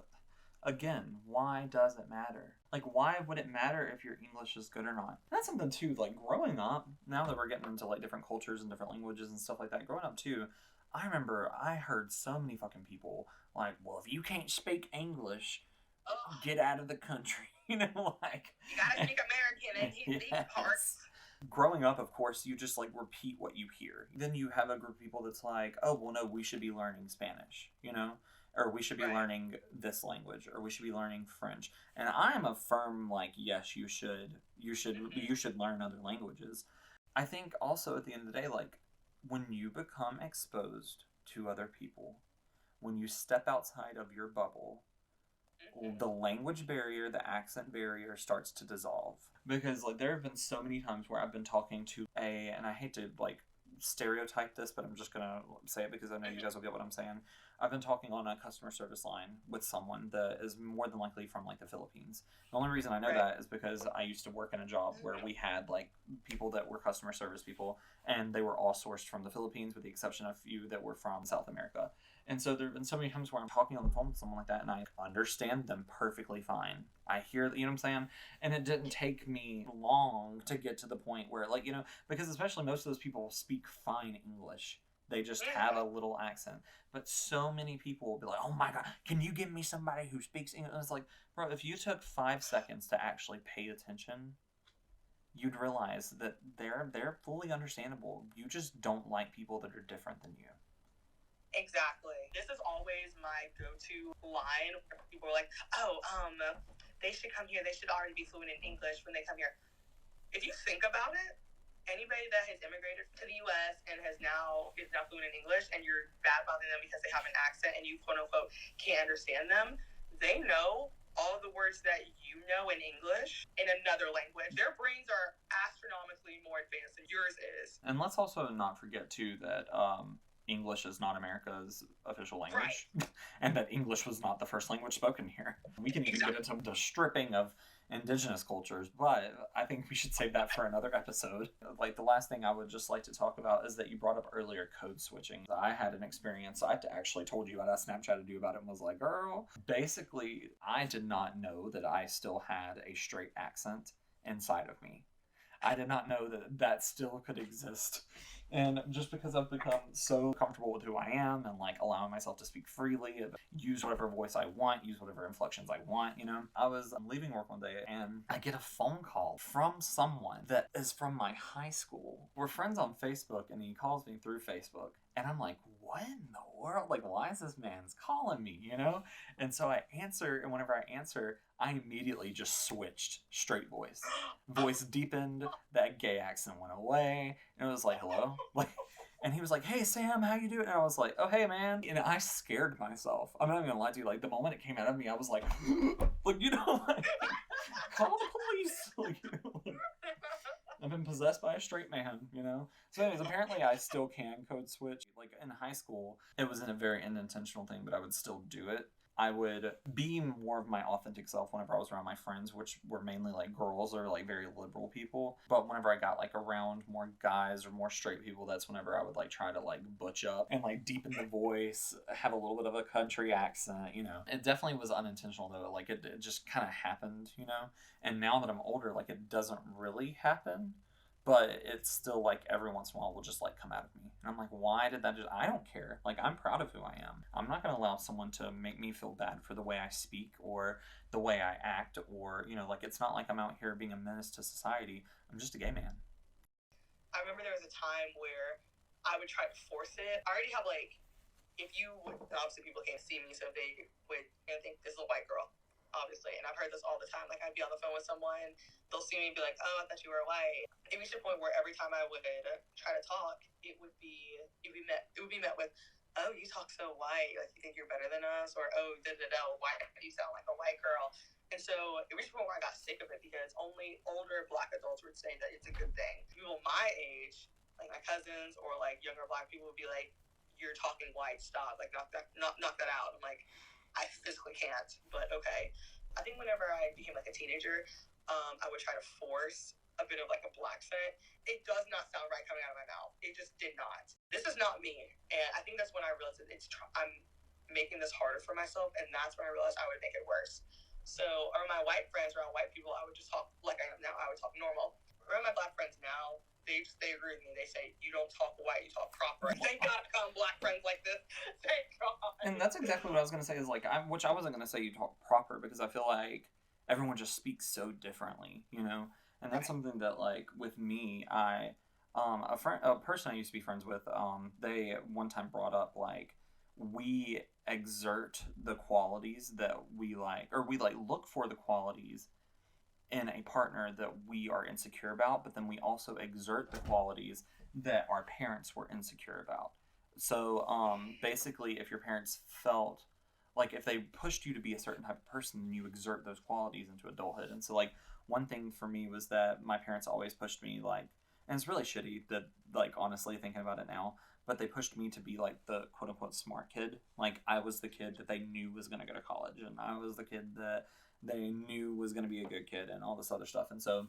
matter? Like, why would it matter if your English is good or not? And that's something too, like, growing up, now that we're getting into, like, different cultures and different languages and stuff like that, growing up too, I remember I heard so many fucking people, like, well, if you can't speak English, get out of the country. You know, like... You gotta speak American in these parts. Growing up, of course, you just, like, repeat what you hear. Then you have a group of people that's like, oh, well, no, we should be learning Spanish, you know? Or we should be learning this language, or we should be learning French. And I'm a firm, like, yes, you should learn other languages. I think also at the end of the day, like, when you become exposed to other people, when you step outside of your bubble, the language barrier, the accent barrier starts to dissolve. Because, like, there have been so many times where I've been talking to and I hate to, like, stereotype this, but I'm just gonna say it because I know you guys will get what I'm saying. I've been talking on a customer service line with someone that is more than likely from, like, the Philippines. The only reason I know that is because I used to work in a job where we had, like, people that were customer service people, and they were all sourced from the Philippines with the exception of a few that were from South America. And so there have been so many times where I'm talking on the phone with someone like that, and I understand them perfectly fine. I hear, you know what I'm saying? And it didn't take me long to get to the point where, like, you know, because especially most of those people speak fine English. They just have a little accent. But so many people will be like, oh my God, can you give me somebody who speaks English? And it's like, bro, if you took 5 seconds to actually pay attention, you'd realize that they're fully understandable. You just don't like people that are different than you. Exactly. This is always my go-to line where people are like, they should come here. They should already be fluent in English when they come here. If you think about it, anybody that has immigrated to the U.S. and is now fluent in English, and you're bad mouthing them because they have an accent and you quote unquote can't understand them, they know all of the words that you know in English in another language. Their brains are astronomically more advanced than yours is. And let's also not forget too that English is not America's official language, right. And that English was not the first language spoken here. We can even get into the stripping of indigenous cultures, but I think we should save that for another episode. Like, the last thing I would just like to talk about is that you brought up earlier code switching. I had an experience, I actually told you, I Snapchatted you about it and was like, girl, basically, I did not know that I still had a straight accent inside of me. I did not know that that still could exist. And just because I've become so comfortable with who I am and like allowing myself to speak freely, use whatever voice I want, use whatever inflections I want, you know. I was leaving work one day and I get a phone call from someone that is from my high school. We're friends on Facebook and he calls me through Facebook. And I'm like, what in the world? Like, why is this man's calling me, you know? And so I answer, and whenever I answer, I immediately just switched straight voice. Voice deepened, that gay accent went away, and it was like, hello? Like, and he was like, hey, Sam, how you doing? And I was like, oh, hey, man. And I scared myself. I'm not even gonna lie to you. Like, the moment it came out of me, I was like, like, you know, like, call the police. Like, you know, like, I've been possessed by a straight man, you know? So anyways, apparently I still can code switch. Like, in high school, it wasn't a very unintentional thing, but I would still do it. I would be more of my authentic self whenever I was around my friends, which were mainly like girls or like very liberal people. But whenever I got like around more guys or more straight people, that's whenever I would like try to like butch up and like deepen the voice, have a little bit of a country accent, you know. It definitely was unintentional though. Like it just kind of happened, you know. And now that I'm older, like it doesn't really happen. But it's still like every once in a while will just like come out of me. And I'm like, why did that just, I don't care. Like, I'm proud of who I am. I'm not going to allow someone to make me feel bad for the way I speak or the way I act or, you know, like, it's not like I'm out here being a menace to society. I'm just a gay man. I remember there was a time where I would try to force it. I already have like, if you, obviously people can't see me, so they would think this is a white girl. Obviously, and I've heard this all the time. Like, I'd be on the phone with someone, they'll see me and be like, oh, I thought you were white. It reached a point where every time I would try to talk, it would be met with, oh, you talk so white, like you think you're better than us, or oh, why do you sound like a white girl? And so it reached a point where I got sick of it because only older Black adults would say that it's a good thing. People my age, like my cousins or like younger Black people, would be like, you're talking white, stop, like knock that out. I'm like, I physically can't, but okay. I think whenever I became like a teenager, I would try to force a bit of like a Black accent. It does not sound right coming out of my mouth. It just did not. This is not me, and I think that's when I realized that I'm making this harder for myself, and that's when I realized I would make it worse. So around my white friends, around white people, I would just talk like I am now. I would talk normal. Around my Black friends now, they agree with me. They say, you don't talk white, you talk proper. Thank God I found Black friends like this. Thank God. And that's exactly what I was going to say is like, which I wasn't going to say you talk proper because I feel like everyone just speaks so differently, you know? And that's something that like with me, a person I used to be friends with, they one time brought up like, we exert the qualities that we like, or we like look for the qualities in a partner that we are insecure about, but then we also exert the qualities that our parents were insecure about. So basically, if your parents felt like if they pushed you to be a certain type of person, then you exert those qualities into adulthood. And so like one thing for me was that my parents always pushed me like, and it's really shitty that like honestly thinking about it now, but they pushed me to be like the quote unquote smart kid. Like I was the kid that they knew was going to go to college, and I was the kid that they knew was going to be a good kid and all this other stuff. And so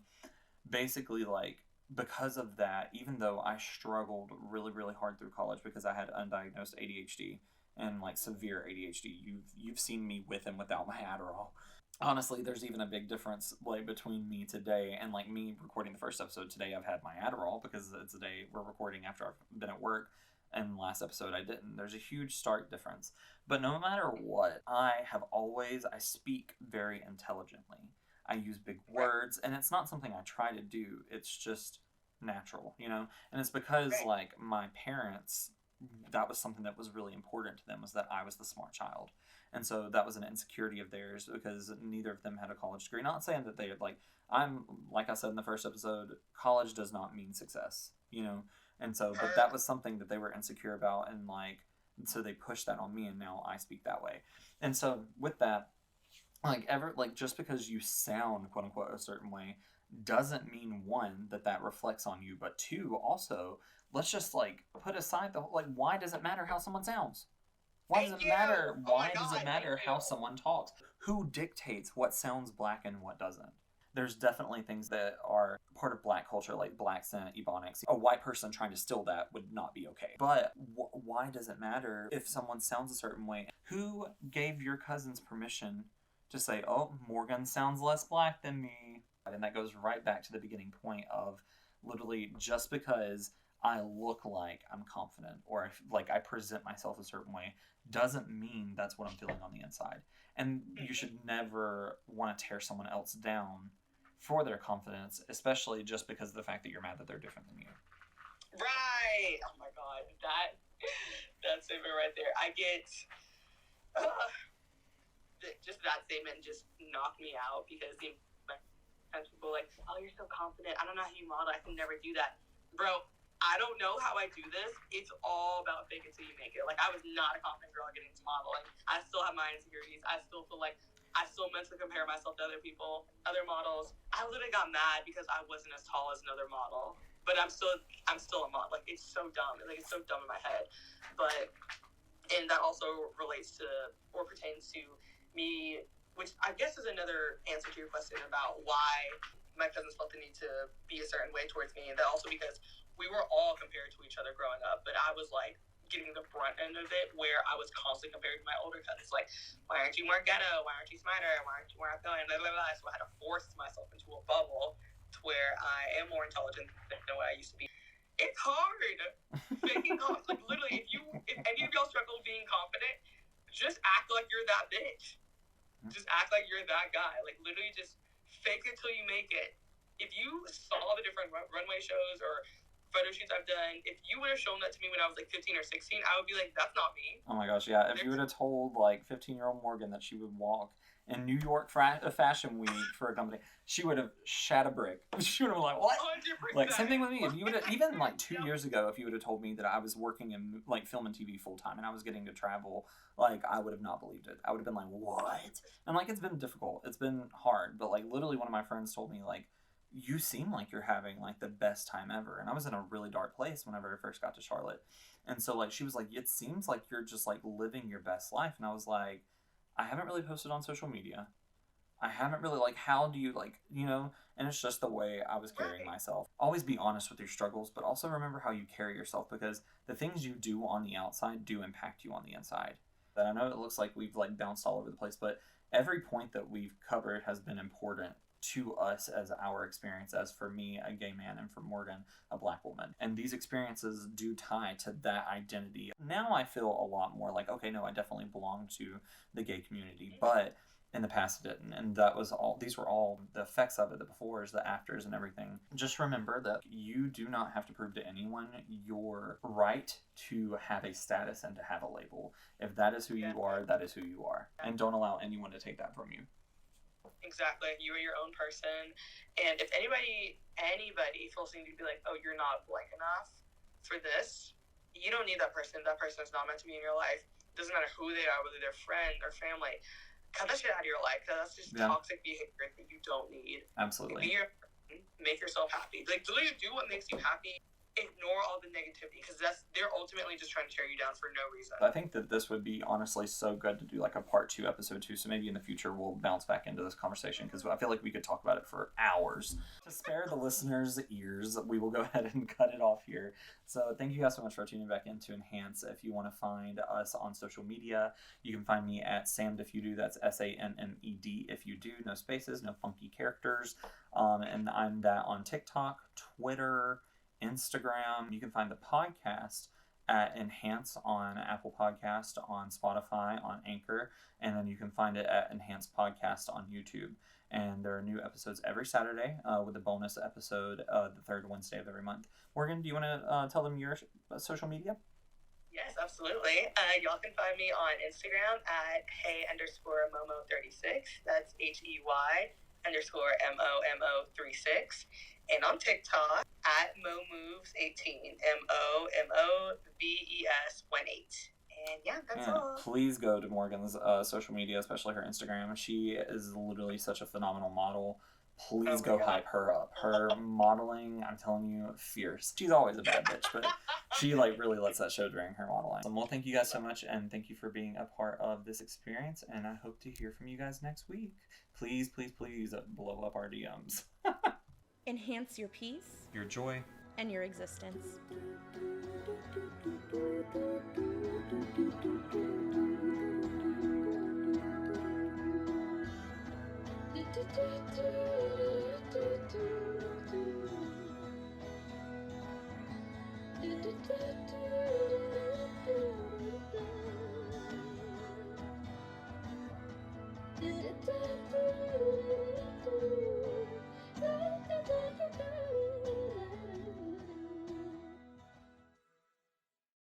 basically like because of that, even though I struggled really, really hard through college because I had undiagnosed ADHD and like severe ADHD, you've seen me with and without my Adderall. Honestly, there's even a big difference like between me today and like me recording the first episode today. I've had my Adderall because it's the day we're recording after I've been at work, and last episode I didn't. There's a huge stark difference. But no matter what, I speak very intelligently. I use big words, and it's not something I try to do. It's just natural, you know? And it's because like my parents, that was something that was really important to them, was that I was the smart child. And so that was an insecurity of theirs because neither of them had a college degree. Not saying that they had like I said in the first episode, college does not mean success, you know? And so, but that was something that they were insecure about, and like, so they pushed that on me, and now I speak that way. And so with that, just because you sound quote unquote a certain way doesn't mean, one, that reflects on you, but two, also, let's just like put aside why does it matter how someone sounds? Why does it matter? Why does it matter how someone talks? Who dictates what sounds black and what doesn't? There's definitely things that are part of black culture, like black accent, ebonics. A white person trying to steal that would not be okay. But why does it matter if someone sounds a certain way? Who gave your cousins permission to say, oh, Morgan sounds less black than me? And that goes right back to the beginning point of literally just because I look like I'm confident or I present myself a certain way doesn't mean that's what I'm feeling on the inside. And you should never want to tear someone else down for their confidence, especially just because of the fact that you're mad that they're different than you. Right. Oh my God. That statement right there. I get just that statement just knocked me out because people like, oh, you're so confident. I don't know how you model. I can never do that. Bro, I don't know how I do this. It's all about fake it till you make it. Like, I was not a confident girl getting into modeling. I still have my insecurities. I still feel like I still mentally compare myself to other people, other models. I literally got mad because I wasn't as tall as another model. But I'm still a model. Like, it's so dumb. Like, it's so dumb in my head. But, and that also relates to, or pertains to me, which I guess is another answer to your question about why my cousins felt the need to be a certain way towards me. And that also because we were all compared to each other growing up, but I was like getting the brunt end of it where I was constantly compared to my older cousins. Like, why aren't you more ghetto? Why aren't you smarter? Why aren't you more outgoing? Blah, blah, blah. So I had to force myself into a bubble to where I am more intelligent than what I used to be. It's hard. Faking confidence. Like, literally, if any of y'all struggle being confident, just act like you're that bitch. Just act like you're that guy. Like, literally just fake it till you make it. If you saw the different runway shows or photo shoots I've done, if you would have shown that to me when I was like 15 or 16, I would be like, that's not me. Oh my gosh, yeah. If you would have told like 15-year-old Morgan that she would walk in New York Fashion Week for a company, she would have shat a brick. She would have been like, what? 100%. Like, same thing with me. If you would have, even like 2 years ago, if you would have told me that I was working in like film and TV full time and I was getting to travel, like, I would have not believed it. I would have been like, what? And like, it's been difficult. It's been hard. But like, literally one of my friends told me like, you seem like you're having like the best time ever. And I was in a really dark place whenever I first got to Charlotte. And so like, she was like, it seems like you're just like living your best life. And I was like, I haven't really posted on social media. I haven't really like, how do you like, you know, and it's just the way I was carrying myself. Always be honest with your struggles, but also remember how you carry yourself, because the things you do on the outside do impact you on the inside. And I know it looks like we've like bounced all over the place, but every point that we've covered has been important to us as our experience, as for me, a gay man, and for Morgan, a black woman. And these experiences do tie to that identity. Now I feel a lot more like, okay, no, I definitely belong to the gay community, but in the past it didn't. And that was all, these were all the effects of it, the befores, the afters, and everything. Just remember that you do not have to prove to anyone your right to have a status and to have a label. If that is who you are, that is who you are. And don't allow anyone to take that from you. Exactly. You are your own person. And if anybody feels need to be like, oh, you're not blank enough for this, you don't need that person. That person is not meant to be in your life. It doesn't matter who they are, whether they're friend or family. Cut that shit out of your life, because that's just toxic behavior that you don't need. Absolutely. Be your person, make yourself happy. Like, literally do what makes you happy. Ignore all the negativity, because they're ultimately just trying to tear you down for no reason. I think that this would be honestly so good to do like a part 2 episode 2, so maybe in the future we'll bounce back into this conversation, because I feel like we could talk about it for hours. To spare the listeners' ears, we will go ahead and cut it off here. So thank you guys so much for tuning back in to Enhance. If you want to find us on social media, you can find me at Sammed if you do. That's SAMMED if you do. No spaces, no funky characters. And I'm that on TikTok, Twitter, Instagram. You can find the podcast at Enhance on Apple Podcast, on Spotify, on Anchor, and then you can find it at Enhance Podcast on YouTube. And there are new episodes every Saturday, with a bonus episode the third Wednesday of every month. Morgan, do you want to tell them your social media? Yes, absolutely. Y'all can find me on Instagram at hey_momo36. That's HEY_MOMO36. And on TikTok at momoves18. MOMOVES18. And yeah, that's all. Please go to Morgan's social media, especially her Instagram. She is literally such a phenomenal model. Please go hype her up. Her modeling, I'm telling you, fierce. She's always a bad bitch, but she like really lets that show during her modeling. Well, thank you guys so much, and thank you for being a part of this experience, and I hope to hear from you guys next week. Please, please, please blow up our DMs. Enhance your peace, your joy, and your existence.